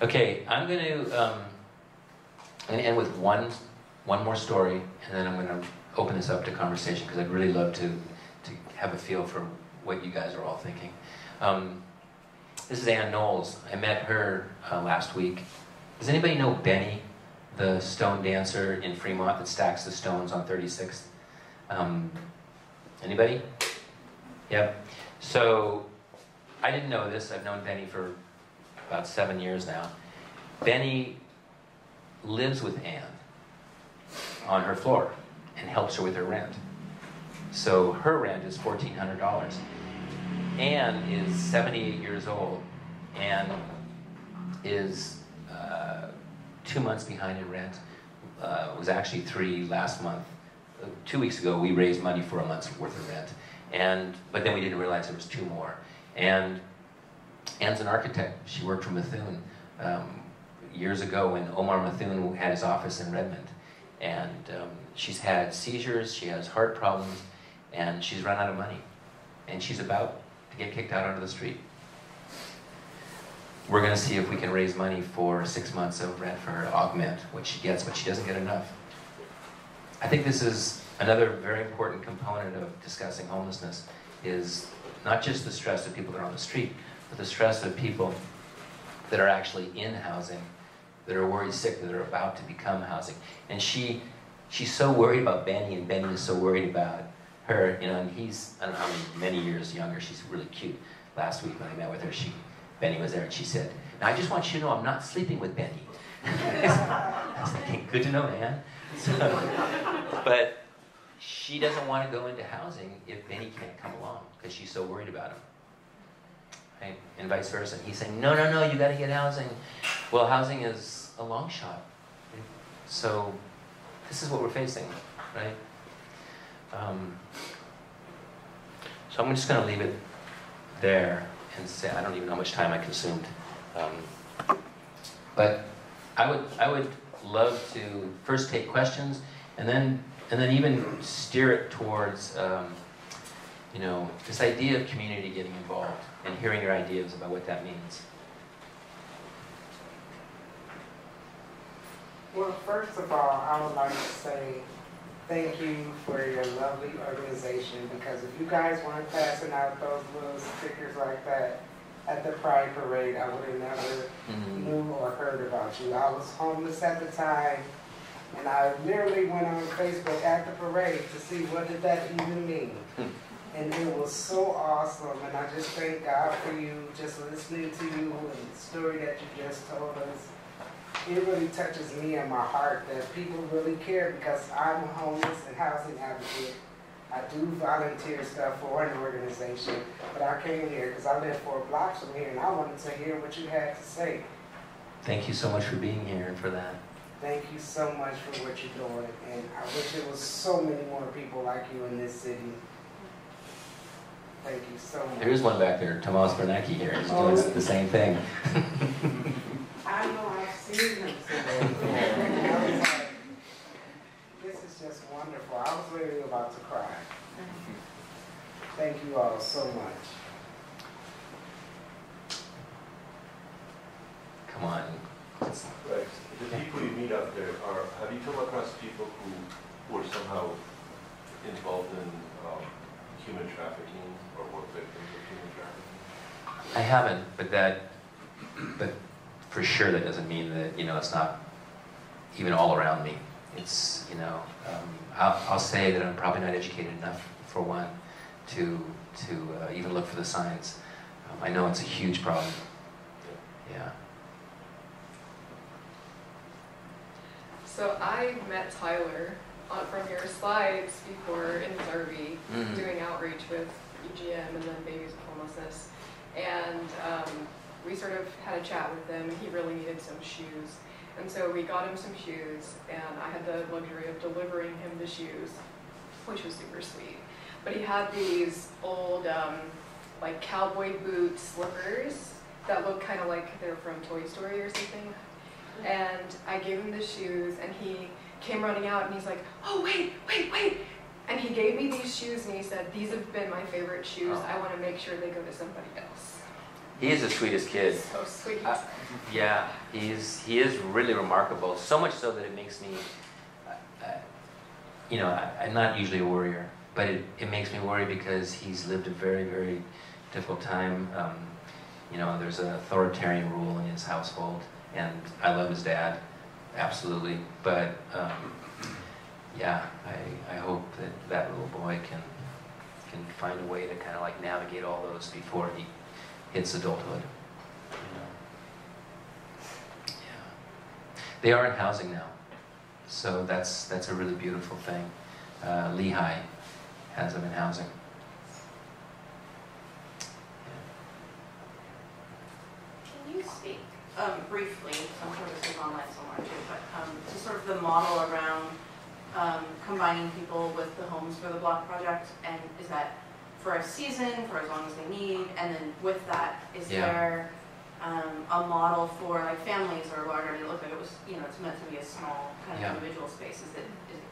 Okay, I'm going to end with one more story, and then I'm going to open this up to conversation, because I'd really love to have a feel for what you guys are all thinking. This is Ann Knowles. I met her last week. Does anybody know Benny, the stone dancer in Fremont that stacks the stones on 36th? Anybody? Yep. So I didn't know this. I've known Benny for about 7 years now. Benny lives with Ann on her floor and helps her with her rent. So her rent is $1,400. Ann is 78 years old and is 2 months behind in rent. It was actually 3 last month. 2 weeks ago, we raised money for a month's worth of rent, but then we didn't realize there was 2 more. And Ann's an architect. She worked for Methuen years ago when Omar Methuen had his office in Redmond. And she's had seizures, she has heart problems, and she's run out of money. And she's about to get kicked out onto the street. We're going to see if we can raise money for 6 months of rent for her to augment what she gets, but she doesn't get enough. I think this is another very important component of discussing homelessness, is not just the stress of people that are on the street, but the stress of people that are actually in housing, that are worried sick, that are about to become housing. And she's so worried about Benny, and Benny is so worried about her, you know, and he's, I don't know how many years younger. She's really cute. Last week when I met with her, Benny was there, and she said, "Now I just want you to know I'm not sleeping with Benny." I was thinking, good to know, man. But she doesn't want to go into housing if Benny can't come along, because she's so worried about him. Right? And vice versa. He's saying, no, you got to get housing. Well, housing is a long shot. Right? So this is what we're facing, right? So I'm just going to leave it there and say, I don't even know how much time I consumed. But I would love to first take questions and then even steer it towards you know, this idea of community getting involved and hearing your ideas about what that means. Well, first of all, I would like to say thank you for your lovely organization, because if you guys weren't passing out those little stickers like that at the Pride Parade, I would have never knew or heard about you. I was homeless at the time, and I literally went on Facebook at the parade to see what did that even mean. And it was so awesome, and I just thank God for you, just listening to you and the story that you just told us. It really touches me in my heart that people really care, because I'm a homeless and housing advocate. I do volunteer stuff for an organization, but I came here because I live 4 blocks from here, and I wanted to hear what you had to say. Thank you so much for being here and for that. Thank you so much for what you're doing, and I wish there was so many more people like you in this city. Thank you so much. There is one back there, Tomas Bernanke here. He's doing the same thing. I know, I've seen him today. I was like, this is just wonderful. I was really about to cry. Thank you all so much. Come on. Right. The people you meet out there have you come across people who were somehow involved in human trafficking or were victims of human trafficking? I haven't, but for sure that doesn't mean that, you know, it's not even all around me. It's, you know, I'll say that I'm probably not educated enough, for one, to even look for the signs. I know it's a huge problem. Yeah. So I met Tyler from your slides before in Derby, doing outreach with UGM and then Babies with Homelessness. And we sort of had a chat with him, and he really needed some shoes. And so we got him some shoes, and I had the luxury of delivering him the shoes, which was super sweet. But he had these old, like cowboy boot slippers that look kind of like they're from Toy Story or something. And I gave him the shoes, and he came running out, and he's like, "Oh, wait. And he gave me these shoes, and he said, "These have been my favorite shoes. I want to make sure they go to somebody else." He is the sweetest kid. So sweet. Yeah, he is really remarkable. So much so that it makes me, you know, I'm not usually a worrier, but it makes me worry because he's lived a very, very difficult time. You know, there's an authoritarian rule in his household, and I love his dad, absolutely. But yeah, I hope that little boy can find a way to kind of like navigate all those before he hits adulthood. You know. Yeah. They are in housing now, so that's a really beautiful thing. Lehigh has them in housing. Can you speak briefly, so I'm sure this is online somewhere too, but to sort of the model around combining people with the Homes for the Block project, and is that for a season, for as long as they need, and then with that, is there a model for like families or larger? I mean, it looked like it was, you know, it's meant to be a small kind of individual space. Is it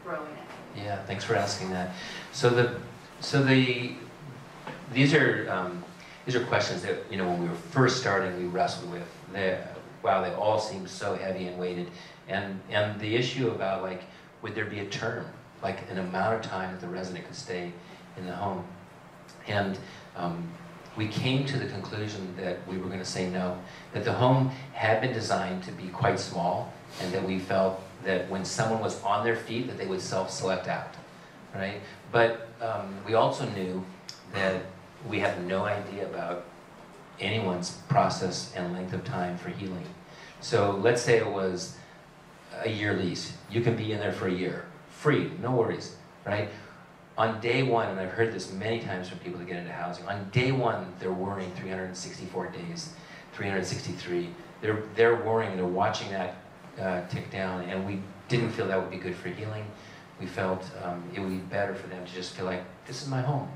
growing it? Yeah, thanks for asking that. These are questions that, you know, when we were first starting, we wrestled with. Wow, they all seem so heavy and weighted, and the issue about, like, would there be a term, like an amount of time that the resident could stay in the home? And we came to the conclusion that we were going to say no, that the home had been designed to be quite small, and that we felt that when someone was on their feet, that they would self-select out, right? But we also knew that we had no idea about anyone's process and length of time for healing. So let's say it was a year lease. You can be in there for a year, free, no worries, right? On day one, and I've heard this many times from people that get into housing, on day one, they're worrying 364 days, 363. They're worrying, they're watching that tick down, and we didn't feel that would be good for healing. We felt it would be better for them to just feel like, this is my home.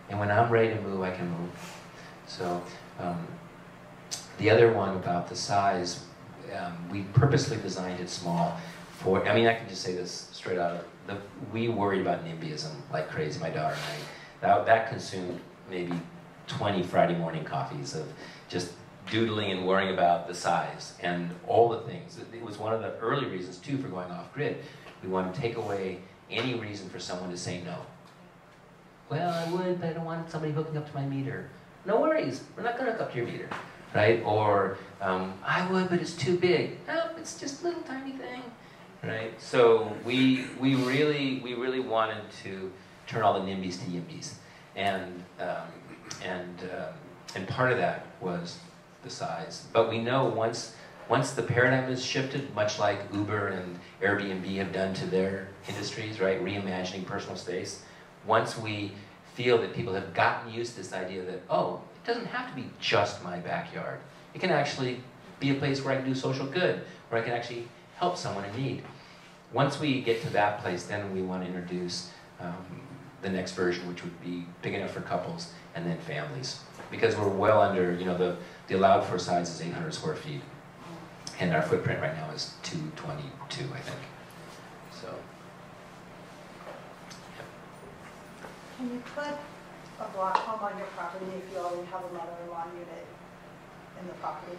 And when I'm ready to move, I can move. So the other one about the size, we purposely designed it small for, I mean, I can just say this straight out. We worried about NIMBYism like crazy, my daughter and I. That consumed maybe 20 Friday morning coffees of just doodling and worrying about the size and all the things. It was one of the early reasons, too, for going off-grid. We wanted to take away any reason for someone to say no. Well, I would, but I don't want somebody hooking up to my meter. No worries, we're not going to hook up to your meter, right? Or, I would, but it's too big. No, it's just a little tiny thing, right? So we really wanted to turn all the NIMBYs to YIMBYs. And part of that was the size. But we know once the paradigm is shifted, much like Uber and Airbnb have done to their industries, right? Reimagining personal space. Once we feel that people have gotten used to this idea that, oh, it doesn't have to be just my backyard. It can actually be a place where I can do social good, where I can actually help someone in need. Once we get to that place, then we want to introduce the next version, which would be big enough for couples and then families. Because we're well under, you know, the allowed for size is 800 square feet. And our footprint right now is 222, I think. So. Can you put a block home on your property if you already have a mother-in-law unit in the property?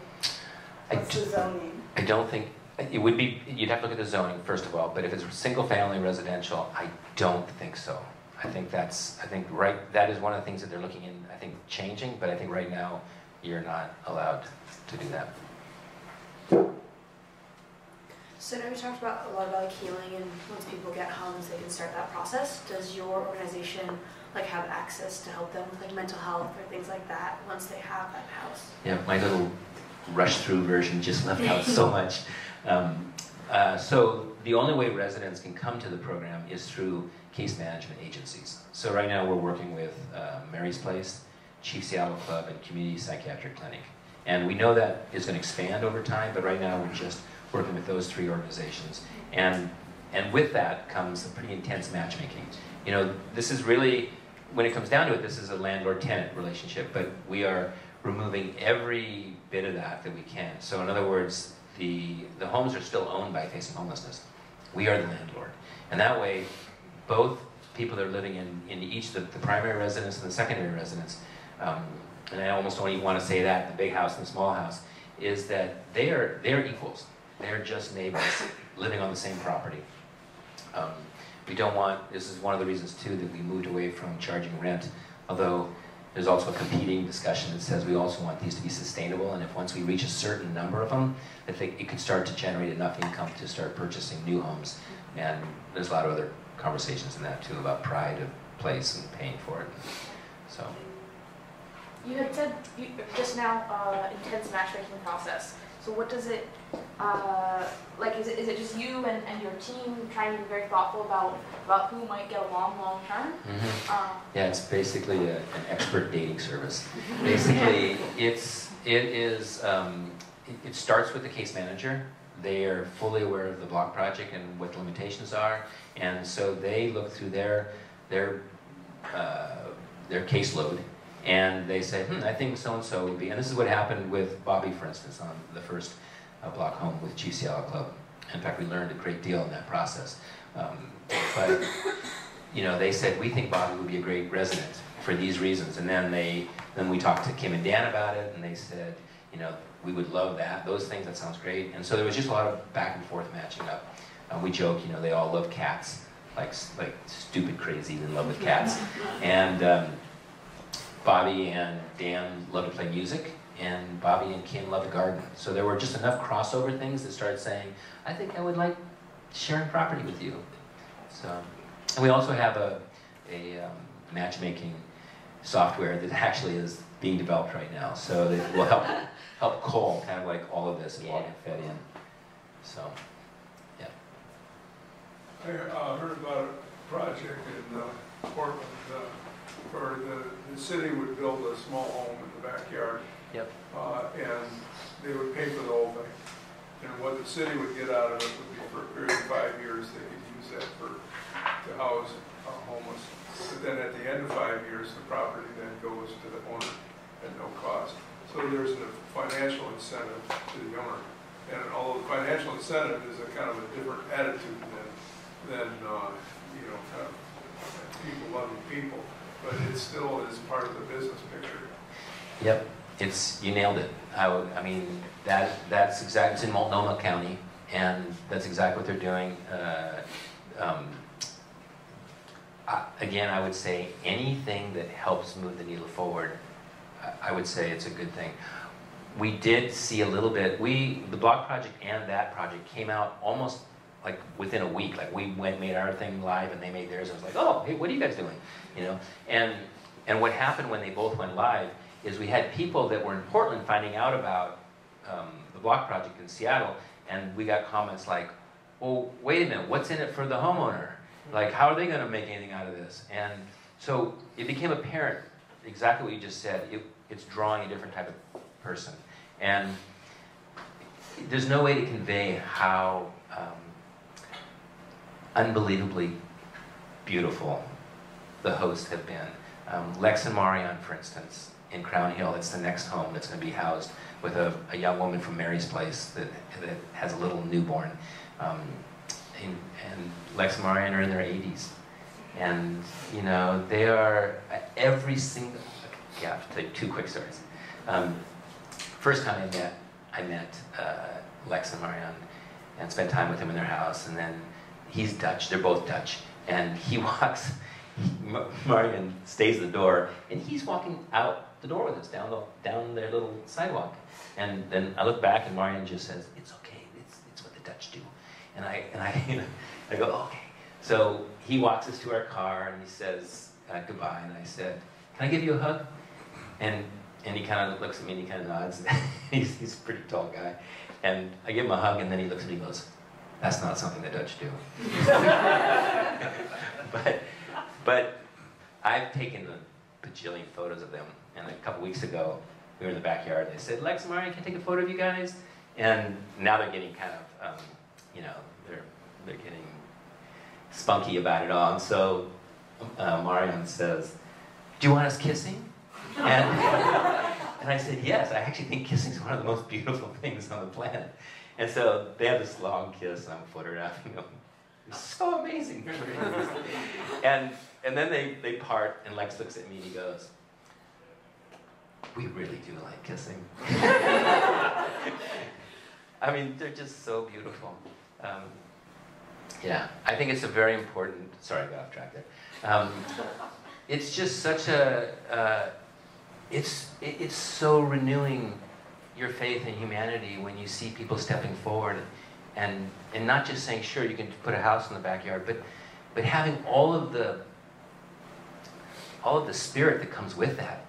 What's the zoning? I don't think, it would be, you'd have to look at the zoning first of all, but if it's single-family residential, I don't think so. that is one of the things that they're looking in, I think, changing, but I think right now you're not allowed to do that. So now we talked about a lot about like healing, and once people get homes, they can start that process. Does your organization like have access to help them with like mental health or things like that once they have that house? Yeah, my little rush-through version just left out so much. So the only way residents can come to the program is through case management agencies. So right now we're working with Mary's Place, Chief Seattle Club, and Community Psychiatric Clinic. And we know that is going to expand over time, but right now we're just working with those three organizations. And with that comes a pretty intense matchmaking. You know, this is really, when it comes down to it, this is a landlord-tenant relationship, but we are removing every bit of that we can. So in other words, the homes are still owned by Facing Homelessness. We are the landlord. And that way, both people that are living in each, the primary residence and the secondary residence, and I almost don't even want to say that, the big house and the small house, is that they're equals. They're just neighbors living on the same property. We don't want, this is one of the reasons too that we moved away from charging rent, although there's also a competing discussion that says we also want these to be sustainable, and if once we reach a certain number of them, I think it could start to generate enough income to start purchasing new homes. And there's a lot of other conversations in that too about pride of place and paying for it. So. You had said just now intense matchmaking process. So what does it, like like, is it just you and your team trying to be very thoughtful about who might get along long term? Yeah, it's basically an expert dating service. Basically, it starts with the case manager. They are fully aware of the block project and what the limitations are, and so they look through their caseload, and they say, I think so-and-so would be, and this is what happened with Bobby, for instance, on the first block home with GCL Club. In fact, we learned a great deal in that process. But, you know, they said, we think Bobby would be a great resident for these reasons, and then we talked to Kim and Dan about it, and they said, you know, we would love that, those things, that sounds great. And so there was just a lot of back and forth matching up. We joke, you know, they all love cats, like stupid crazy in love with cats. And Bobby and Dan love to play music, and Bobby and Kim love to garden. So there were just enough crossover things that started saying, I think I would like sharing property with you. So, and we also have a matchmaking software that actually is being developed right now. So that will help cull kind of like all of this and all get fed in. So, yeah. I heard about a project in Portland where the city would build a small home in the backyard. Yep. And they would pay for the whole thing. And what the city would get out of it would be for a period of 5 years, they could use that to house homeless. But then at the end of 5 years, the property then goes to the owner at no cost. So there's a financial incentive to the owner. And although the financial incentive is a kind of a different attitude than you know, kind of people loving people, but it still is part of the business picture. Yep, you nailed it. I mean, that's exactly, it's in Multnomah County, and that's exactly what they're doing. Again, I would say anything that helps move the needle forward, I would say it's a good thing. We did see a little bit, the block project and that project came out almost like within a week. Like we made our thing live and they made theirs. I was like, oh, hey, what are you guys doing? You know, and what happened when they both went live is we had people that were in Portland finding out about the block project in Seattle, and we got comments like, well, wait a minute, what's in it for the homeowner? Like, how are they going to make anything out of this? And so it became apparent, exactly what you just said, it's drawing a different type of person. And there's no way to convey how unbelievably beautiful the hosts have been. Lex and Marion, for instance, in Crown Hill, it's the next home that's going to be housed with a young woman from Mary's Place that has a little newborn. And Lex and Marion are in their 80s. And, you know, they are every single, yeah, I'll tell you 2 quick stories. First time I met Lex and Marion and spent time with them in their house, and then he's Dutch, they're both Dutch, and he walks, Marion stays at the door, and he's walking out the door with us down their little sidewalk. And then I look back and Marion just says, it's okay, it's what the Dutch do. And I go, okay. So he walks us to our car and he says goodbye, and I said, can I give you a hug? And he kind of looks at me and he kind of nods. He's a pretty tall guy. And I give him a hug, and then he looks at me and goes, that's not something the Dutch do. But I've taken a bajillion photos of them. And a couple weeks ago, we were in the backyard. They said, Lex and Marion, can I take a photo of you guys? And now they're getting kind of, you know, they're getting spunky about it all. And so Marion says, do you want us kissing? And I said, yes, I actually think kissing is one of the most beautiful things on the planet. And so they have this long kiss, and I'm photographing them. It's so amazing. and then they part, and Lex looks at me and he goes, we really do like kissing. I mean, they're just so beautiful. Yeah, I think it's a very important, sorry, I got off track there. It's just such a, it's so renewing your faith in humanity when you see people stepping forward and not just saying, sure, you can put a house in the backyard, but having all of the spirit that comes with that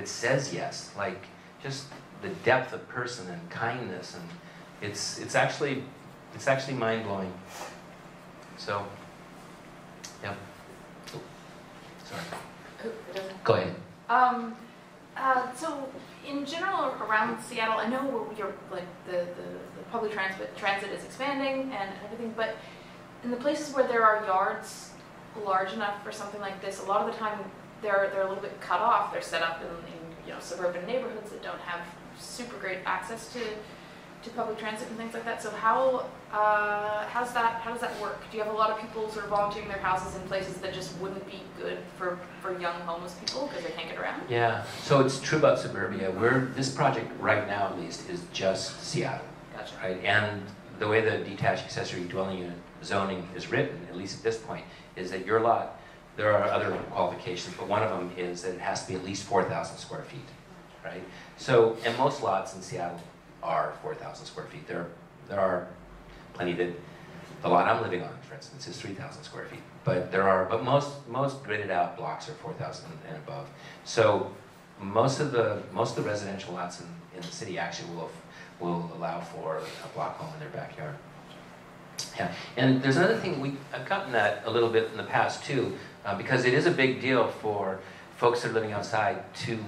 says yes, like just the depth of person and kindness, and it's actually It's actually mind-blowing. So, yeah. Oh, sorry. Go ahead. So in general around Seattle, I know you're like the public transit is expanding and everything, but in the places where there are yards large enough for something like this, a lot of the time they're a little bit cut off. They're set up in suburban neighborhoods that don't have super great access to public transit and things like that. So how does that work? Do you have a lot of people sort of volunteering their houses in places that just wouldn't be good for young homeless people because they can't get around? Yeah, so it's true about suburbia. This project right now at least is just Seattle. Gotcha. Right? And the way the detached accessory dwelling unit zoning is written, at least at this point, is that your lot, there are other qualifications, but one of them is that it has to be at least 4,000 square feet, right? So, and most lots in Seattle are 4,000 square feet. There are plenty that, the lot I'm living on, for instance, is 3,000 square feet. But most gridded out blocks are 4,000 and above. So most of the residential lots in the city actually will allow for a block home in their backyard. Yeah, and there's another thing, I've gotten that a little bit in the past too, because it is a big deal for folks that are living outside to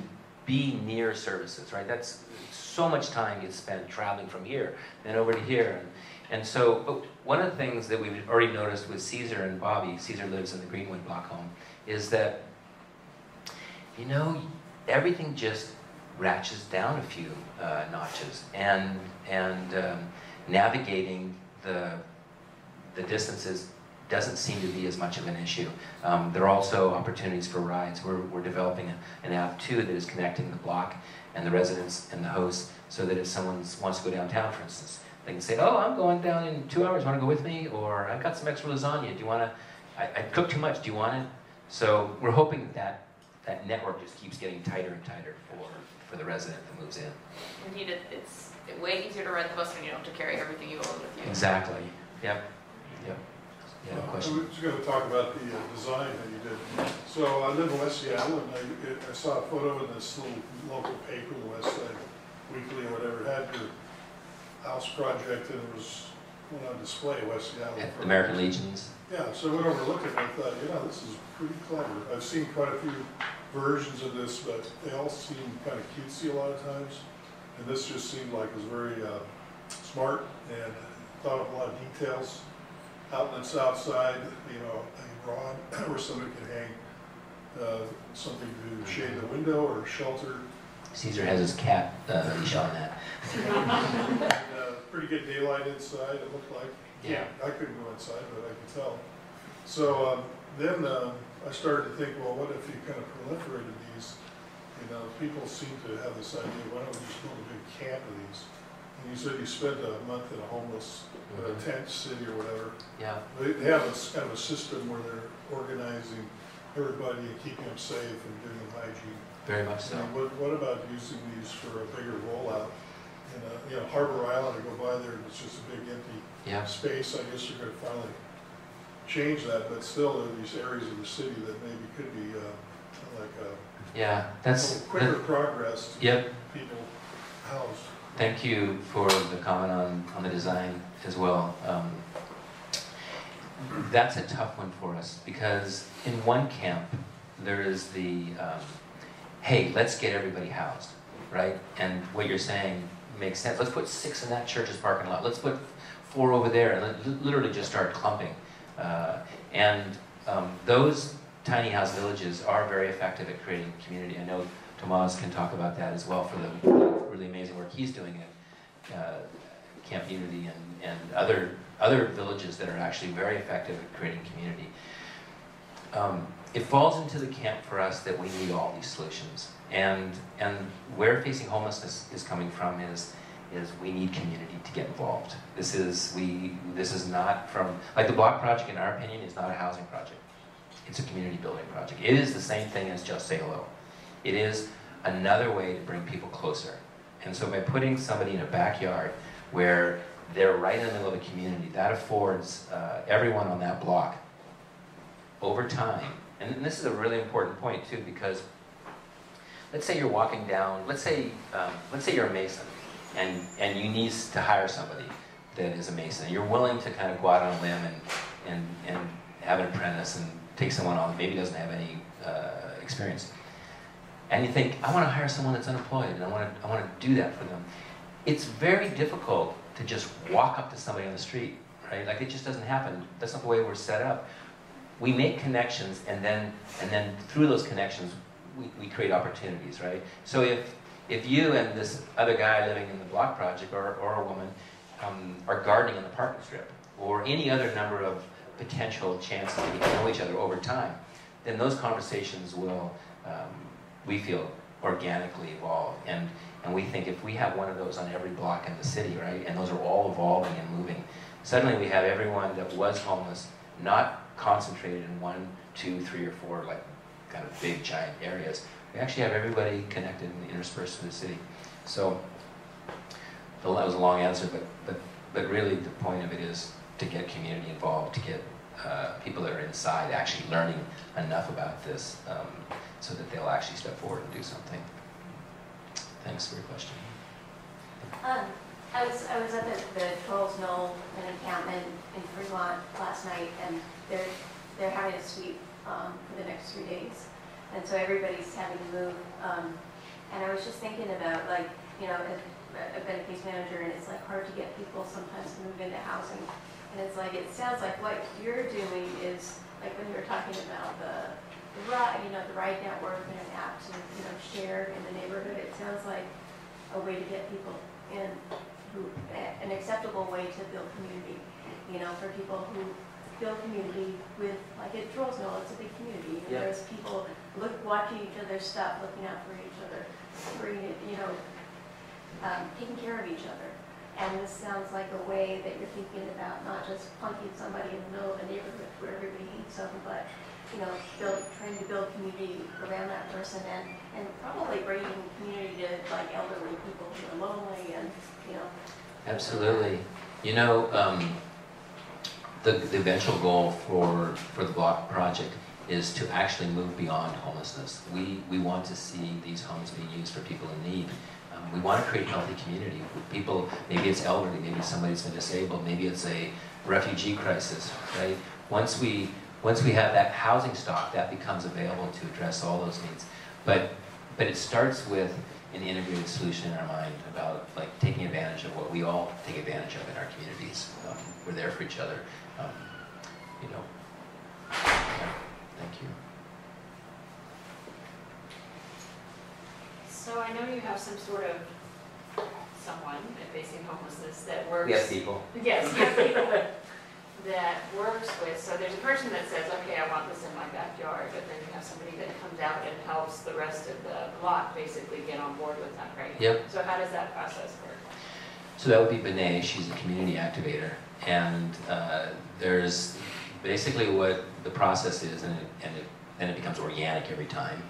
be near services, right? That's so much time gets spent traveling from here and over to here. And so, but one of the things that we've already noticed with Caesar and Bobby, Caesar lives in the Greenwood block home, is that, everything just ratchets down a few notches, and navigating the distances doesn't seem to be as much of an issue. There are also opportunities for rides. We're developing an app too that is connecting the block and the residents and the hosts, so that if someone wants to go downtown, for instance, they can say, oh, I'm going down in 2 hours, want to go with me? Or I've got some extra lasagna, do you want to, I cooked too much, do you want it? So we're hoping that network just keeps getting tighter and tighter for the resident that moves in. Indeed, it's way easier to ride the bus when you don't have to carry everything you own with you. Exactly, yep. Yeah, question? I was going to talk about the design that you did. So I live in West Seattle, and I saw a photo in this little local paper, the West Side Weekly or whatever, it had your house project, and it was on display in West Seattle. At American Legions? Yeah, so I went over and looked at it, and I thought, this is pretty clever. I've seen quite a few versions of this, but they all seem kind of cutesy a lot of times. And this just seemed like it was very smart, and thought of a lot of details. Outlets outside, a rod where somebody can hang something to shade the window or shelter. Caesar has his cat leash on that. And, pretty good daylight inside, it looked like. Yeah. I couldn't go inside, but I could tell. So then I started to think, well, what if you kind of proliferated these? People seem to have this idea, why don't we just build a big camp of these? And you said you spent a month in a homeless tent city or whatever. Yeah. They have this kind of a system where they're organizing everybody and keeping them safe and giving them hygiene. Very much so. And what about using these for a bigger rollout? Harbor Island, I go by there and it's just a big empty space. I guess you're going to finally change that, but still there are these areas of the city that maybe could be like a quicker progress to get people housed. Thank you for the comment on the design as well. That's a tough one for us, because in one camp there is the, hey, let's get everybody housed, right? And what you're saying makes sense. Let's put 6 in that church's parking lot. Let's put 4 over there, and literally just start clumping. Those tiny house villages are very effective at creating community. I know Tomas can talk about that as well for the really amazing work he's doing at Camp Unity and other villages that are actually very effective at creating community. It falls into the camp for us that we need all these solutions. And where Facing Homelessness is coming from is we need community to get involved. This is not from, like the block project in our opinion is not a housing project. It's a community building project. It is the same thing as Just Say Hello. It is another way to bring people closer. And so by putting somebody in a backyard where they're right in the middle of a community, that affords everyone on that block over time. And this is a really important point too, because let's say you're walking down, let's say you're a mason and you need to hire somebody. that is amazing. And you're willing to kind of go out on a limb and have an apprentice and take someone on that maybe doesn't have any experience. And you think, I want to hire someone that's unemployed, and I want to do that for them. It's very difficult to just walk up to somebody on the street, right? Like, it just doesn't happen. That's not the way we're set up. We make connections, and then through those connections, we create opportunities, right? So if you and this other guy living in the block project, or a woman, are gardening in the parking strip, or any other number of potential chances to get to know each other over time, then those conversations will, we feel, organically evolve. And we think if we have one of those on every block in the city, right, and those are all evolving and moving, suddenly we have everyone that was homeless not concentrated in 1, 2, 3, or 4, like, kind of big, giant areas. We actually have everybody connected and interspersed through the city. So, that was a long answer, but really the point of it is to get community involved, to get people that are inside actually learning enough about this so that they'll actually step forward and do something. Thanks for your question. I was at the Trolls Knoll, an encampment in Fremont last night, and they're having a sweep for the next 3 days, and so everybody's having to move. And I was just thinking about, like, you know, I've been a case manager, and it's like hard to get people sometimes to move into housing. And it's like, it sounds like what you're doing is like when you were talking about the ride network and an app to, you know, share in the neighborhood. It sounds like a way to get people in, an acceptable way to build community. You know, for people who build community with, like at Trolls Knoll, it's a big community. And there's people watching each other's stuff, looking out for each other, taking care of each other. And this sounds like a way that you're thinking about not just plunking somebody in the middle of a neighborhood where everybody hates them, but, you know, trying to build community around that person, and probably bringing community to, like, elderly people who are lonely, and, you know. Absolutely. You know, the eventual goal for the Block Project is to actually move beyond homelessness. We want to see these homes being used for people in need. We want to create a healthy community with people. Maybe it's elderly, maybe somebody's been disabled, maybe it's a refugee crisis, right? Once we have that housing stock, that becomes available to address all those needs. But it starts with an integrated solution in our mind about, like, taking advantage of what we all take advantage of in our communities. We're there for each other. You know. Yeah. Thank you. So I know you have some sort of someone facing homelessness that works. We have people. Yes, you have people that works with. So there's a person that says, okay, I want this in my backyard, but then you have somebody that comes out and helps the rest of the block basically get on board with that, right? Yep. So how does that process work? So that would be Benet. She's a community activator, and there's basically what the process is, and it becomes organic every time.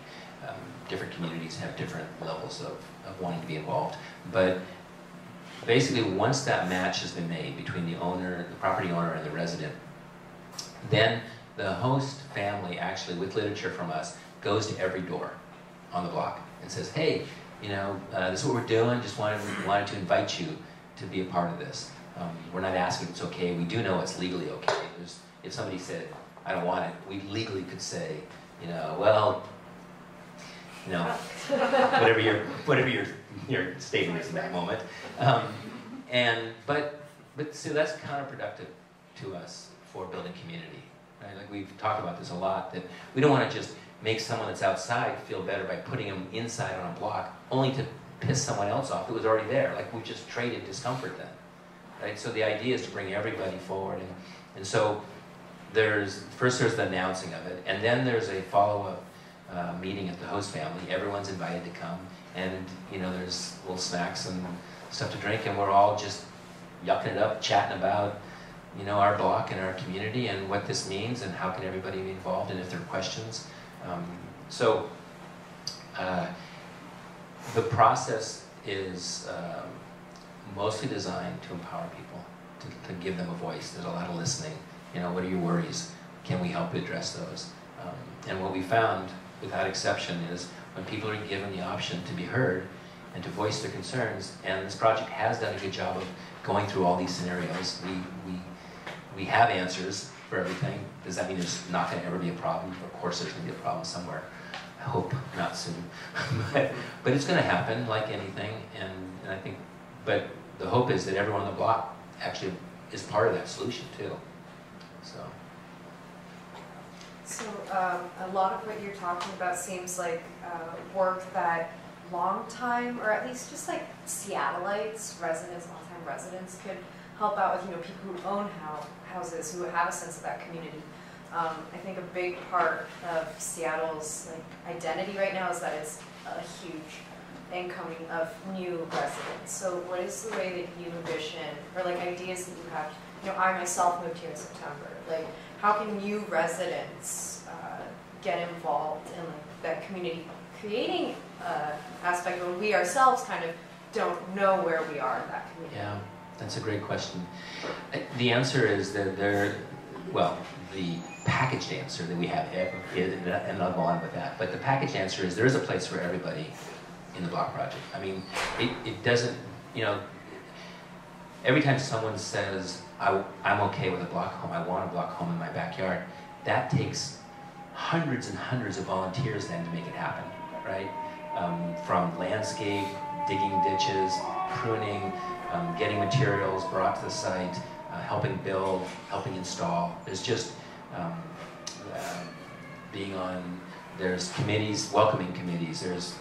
Different communities have different levels of wanting to be involved. But basically, once that match has been made between the owner, the property owner, and the resident, then the host family, actually, with literature from us, goes to every door on the block and says, hey, you know, this is what we're doing, just wanted to invite you to be a part of this. We're not asking if it's okay. We do know it's legally okay. If somebody said, I don't want it, we legally could say, you know, well, you know, whatever your statement is in that moment. But so that's counterproductive to us for building community. Right? Like, we've talked about this a lot, that we don't want to just make someone that's outside feel better by putting them inside on a block, only to piss someone else off that was already there. Like, we just traded discomfort then. Right? So the idea is to bring everybody forward, and so there's the announcing of it, and then there's a follow-up meeting at the host family. Everyone's invited to come, and, you know, there's little snacks and stuff to drink, and we're all just yucking it up, chatting about, you know, our block and our community and what this means and how can everybody be involved, and if there are questions. The process is mostly designed to empower people, to give them a voice. There's a lot of listening. You know, what are your worries? Can we help address those? And what we found, without exception, is when people are given the option to be heard and to voice their concerns. And this project has done a good job of going through all these scenarios. We have answers for everything. Does that mean there's not going to ever be a problem? Of course there's going to be a problem somewhere. I hope not soon. but it's going to happen like anything. And I think, but the hope is that everyone on the block actually is part of that solution too. So a lot of what you're talking about seems like work that long time, or at least just like Seattleites, residents, long-time residents could help out with, people who own houses, who have a sense of that community. I think a big part of Seattle's identity right now is that it's a huge incoming of new residents. So what is the way that you envision, or ideas that you have? I myself moved here in September. How can new residents get involved in that community creating aspect when we ourselves kind of don't know where we are in that community? Yeah, that's a great question. The answer is that the packaged answer that we have, and I'll go on with that, but the packaged answer is there is a place for everybody in the block project. I mean, it doesn't, every time someone says, I'm okay with a block home, I want a block home in my backyard, that takes hundreds and hundreds of volunteers then to make it happen, right? From landscape, digging ditches, pruning, getting materials brought to the site, helping build, helping install. There's just being on, there's committees, welcoming committees, there's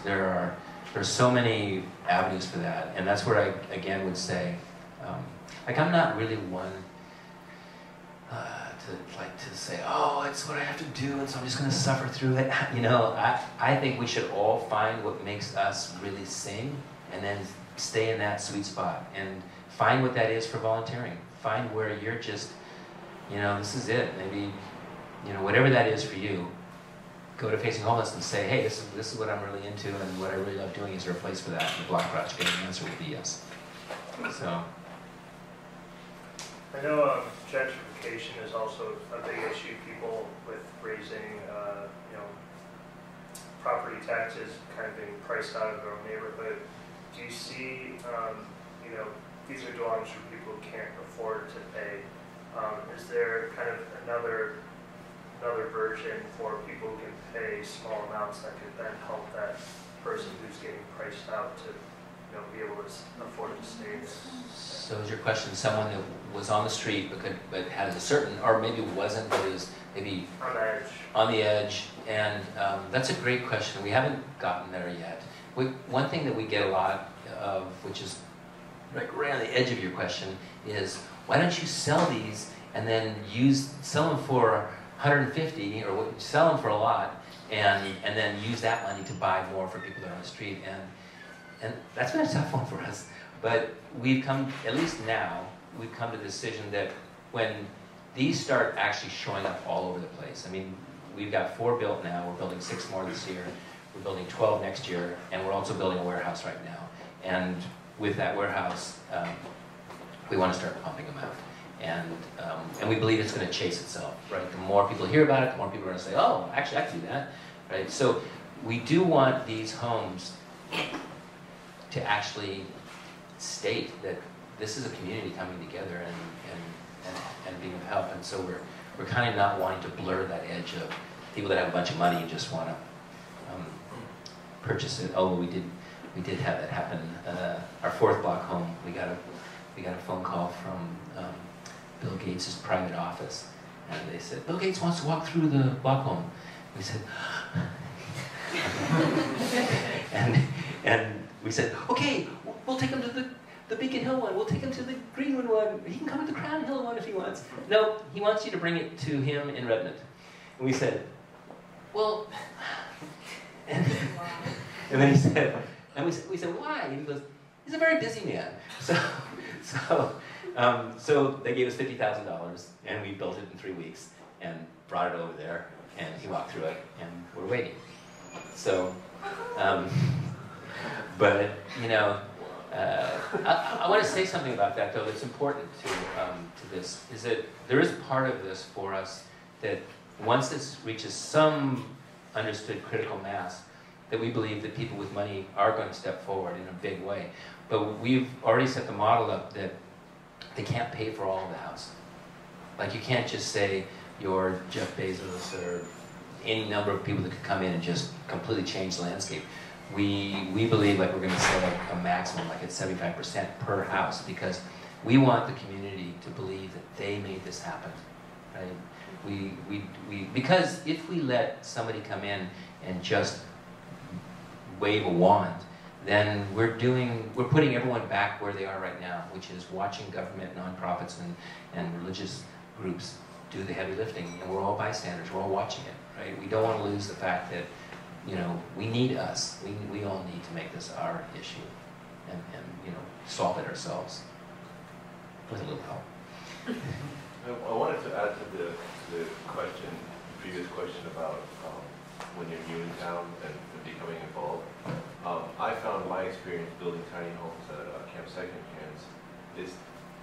so many avenues for that, and that's where I, again, would say, I'm not really one to say, oh, it's what I have to do, and so I'm just going to suffer through it. I think we should all find what makes us really sing, and then stay in that sweet spot, and find what that is for volunteering. Find where you're just, this is it. Maybe, whatever that is for you, go to Facing Homelessness and say, hey, this is what I'm really into, and what I really love doing. Is there a place for that in the block project? And the answer would be yes. So. I know gentrification is also a big issue. People with raising, property taxes kind of being priced out of their own neighborhood. Do you see, these are dwellings for people who can't afford to pay. Is there kind of another version for people who can pay small amounts that could then help that person who's getting priced out to be able to afford to stay? So is your question someone that was on the street but had a certain, or maybe wasn't, but is maybe on the edge? And that's a great question. We haven't gotten there yet. One thing that we get a lot of, which is right on the edge of your question, is why don't you sell these and then sell them for $150, or sell them for a lot, and then use that money to buy more for people that are on the street. And that's been a tough one for us. But we've come, at least now, we've come to the decision that when these start actually showing up all over the place, I mean, we've got 4 built now, we're building 6 more this year, we're building 12 next year, and we're also building a warehouse right now. And with that warehouse, we want to start pumping them out. And we believe it's going to chase itself, right? The more people hear about it, the more people are going to say, oh, actually I can do that, right? So we do want these homes to actually state that this is a community coming together and being of help. And so we're kind of not wanting to blur that edge of people that have a bunch of money and just want to purchase it. Oh, we did have that happen. Our 4th block home, we got a phone call from Bill Gates' private office, and they said, Bill Gates wants to walk through the block home. We said, and we said, okay, we'll take him to the Beacon Hill one, we'll take him to the Greenwood one, he can come to the Crown Hill one if he wants. No, he wants you to bring it to him in Redmond. And we said, well, and then he said, and we said, why? And he goes, he's a very busy man. So they gave us $50,000, and we built it in 3 weeks, and brought it over there, and he walked through it, and we're waiting. So, but I want to say something about that, though, that's important to this, is that there is part of this for us that once this reaches some understood critical mass, that we believe that people with money are going to step forward in a big way. But we've already set the model up that they can't pay for all of the house. Like you can't just say you're Jeff Bezos or any number of people that could come in and just completely change the landscape. We believe like we're going to set a maximum, like at 75% per house, because we want the community to believe that they made this happen, right? Because if we let somebody come in and just wave a wand, then we're putting everyone back where they are right now, which is watching government, nonprofits, and religious groups do the heavy lifting, and we're all bystanders, we're all watching it, right? We don't want to lose the fact that, you know, we need us. We all need to make this our issue and you know, solve it ourselves with a little help. I wanted to add to the previous question about when you're new in town and becoming involved. I found my experience building tiny homes at Camp Second Chance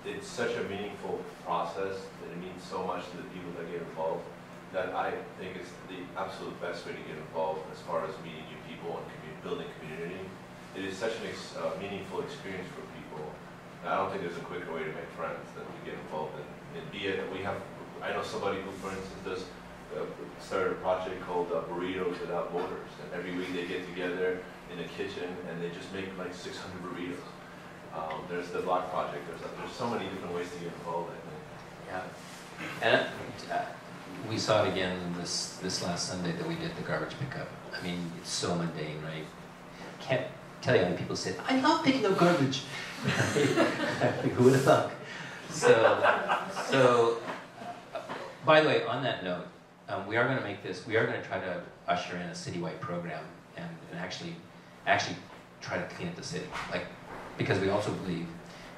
it's such a meaningful process that it means so much to the people that get involved that I think it's the absolute best way to get involved as far as meeting new people and building community. It is such a meaningful experience for people. I don't think there's a quicker way to make friends than to get involved in be it. I know somebody who, for instance, started a project called Burritos Without Borders, and every week they get together in a kitchen and they just make like 600 burritos. There's the block project. There's so many different ways to get involved, I think. Yeah, and we saw it again this last Sunday that we did the garbage pickup. I mean, it's so mundane, right? Can't tell you how many people said, "I love picking up garbage." Who would have thought? So, by the way, on that note, we are going to make this. We are going to try to usher in a citywide program and actually try to clean up the city, because we also believe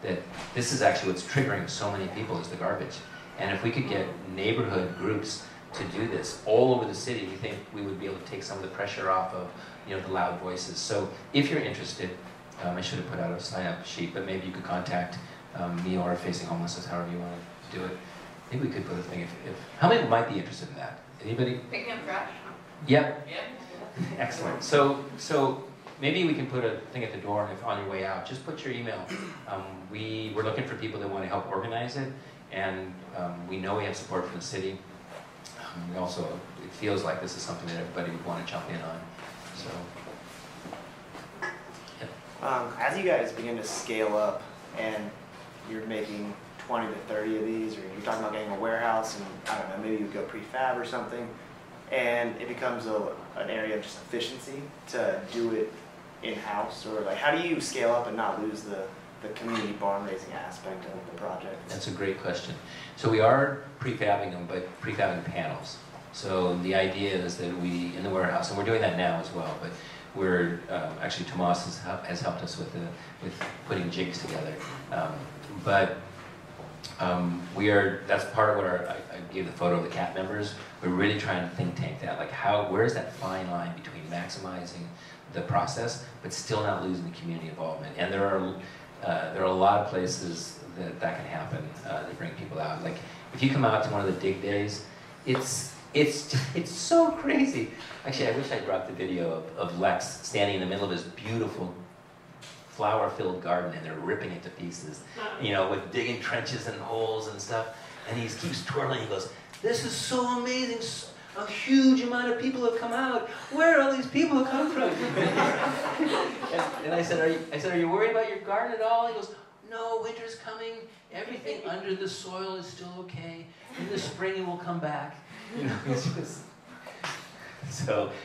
that this is actually what's triggering so many people is the garbage. And if we could get neighborhood groups to do this all over the city, we think we would be able to take some of the pressure off of, you know, the loud voices. So if you're interested, I should have put out a sign-up sheet, but maybe you could contact me or Facing Homelessness, however you want to do it. Maybe we could put a thing if how many might be interested in that? Anybody? Picking up trash? Yep. Yep. Excellent. So maybe we can put a thing at the door, and if on your way out, just put your email. We're looking for people that want to help organize it, and we know we have support from the city. We also, it feels like this is something that everybody would want to jump in on. So, yeah. As you guys begin to scale up, and you're making 20 to 30 of these, or you're talking about getting a warehouse, and I don't know, maybe you go prefab or something, and it becomes an area of just efficiency to do it in-house, or like, how do you scale up and not lose the community barn raising aspect of the project? That's a great question. So we are prefabbing them, but prefabbing panels. So the idea is that we, in the warehouse, and we're doing that now as well, but we're, actually Tomas has helped us with putting jigs together. That's part of what I gave the photo of the CAT members. We're really trying to think tank that, like where's that fine line between maximizing the process, but still not losing the community involvement. And there are a lot of places that can happen to bring people out. Like if you come out to one of the dig days, it's so crazy. Actually, I wish I brought the video of Lex standing in the middle of his beautiful flower-filled garden, and they're ripping it to pieces, you know, with digging trenches and holes and stuff. And he keeps twirling. He goes, "This is so amazing. A huge amount of people have come out. Where are all these people come from?" and I said, "Are you worried about your garden at all?" He goes, "No, winter's coming. Everything under the soil is still okay. In the spring it will come back." You know, it's just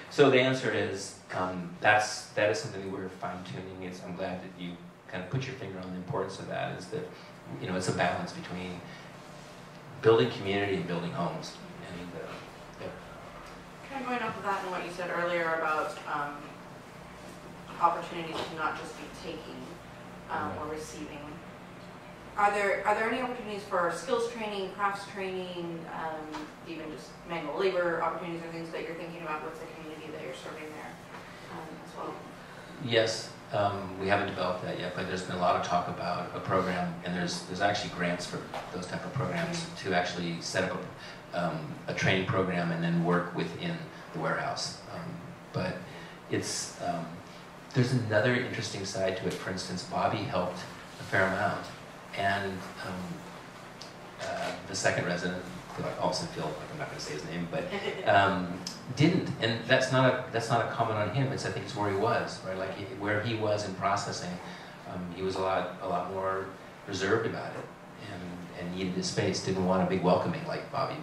so the answer is that is something that we're fine-tuning. I'm glad that you kind of put your finger on the importance of that. Is that, you know, it's a balance between building community and building homes. And Kind of going off of that and what you said earlier about opportunities to not just be taking or receiving. Are there any opportunities for skills training, crafts training, even just manual labor opportunities or things that you're thinking about with the community that you're serving there as well? Yes, we haven't developed that yet, but there's been a lot of talk about a program, and there's actually grants for those type of programs to actually set up a training program and then work within the warehouse. But it's there's another interesting side to it. For instance, Bobby helped a fair amount, and the second resident, also feel like I'm not going to say his name, but didn't, and that's not a comment on him. I think it's where he was, right? Like where he was in processing, he was a lot more reserved about it, and needed his space. Didn't want a big welcoming like Bobby.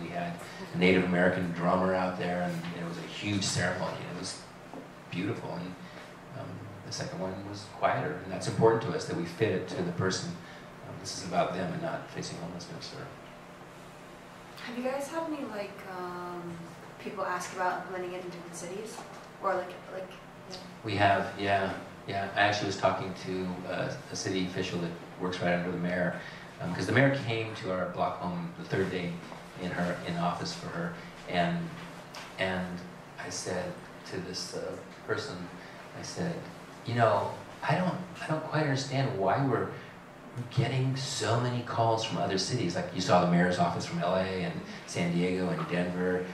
We had a Native American drummer out there, and it was a huge ceremony. And it was beautiful, and the second one was quieter, and that's important to us that we fit it to the person. This is about them and not facing homelessness. Have you guys had any people ask about implementing it in different cities, or like? We have, yeah. I actually was talking to a city official that works right under the mayor, because the mayor came to our block home the third day in office for her, and I said to this person, I said, you know, I don't quite understand why we're getting so many calls from other cities. Like you saw the mayor's office from LA and San Diego and Denver.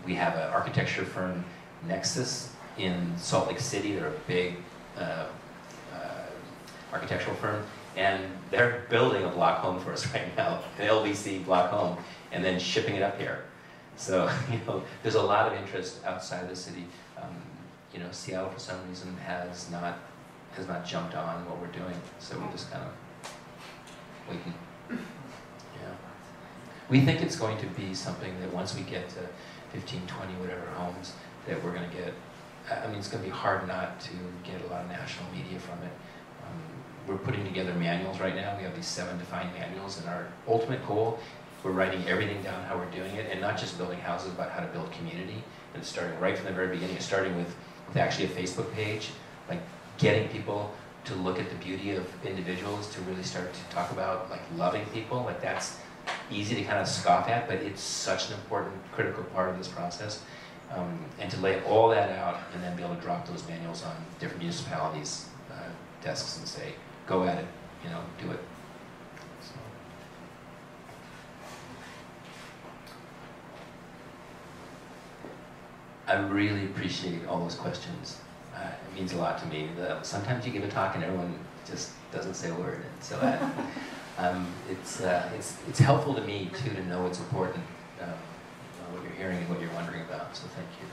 We have an architecture firm, Nexus, in Salt Lake City. They're a big architectural firm, and they're building a block home for us right now, an LVC block home, and then shipping it up here. So, you know, there's a lot of interest outside of the city. You know, Seattle for some reason has not jumped on what we're doing, so we're just kind of waiting. Yeah. We think it's going to be something that once we get to 15, 20, whatever homes, that we're going to get. I mean, it's going to be hard not to get a lot of national media from it. We're putting together manuals right now. We have these 7 defined manuals, and our ultimate goal, we're writing everything down how we're doing it, and not just building houses, but how to build community. And it's starting right from the very beginning. It's starting with actually a Facebook page, like getting people to look at the beauty of individuals, to really start to talk about like loving people. Like that's easy to kind of scoff at, but it's such an important, critical part of this process. And to lay all that out and then be able to drop those manuals on different municipalities' desks and say, go at it, you know, do it. So. I really appreciate all those questions. It means a lot to me. Sometimes you give a talk and everyone just doesn't say a word. And so it's helpful to me too to know what's important, what you're hearing and what you're wondering about. So thank you.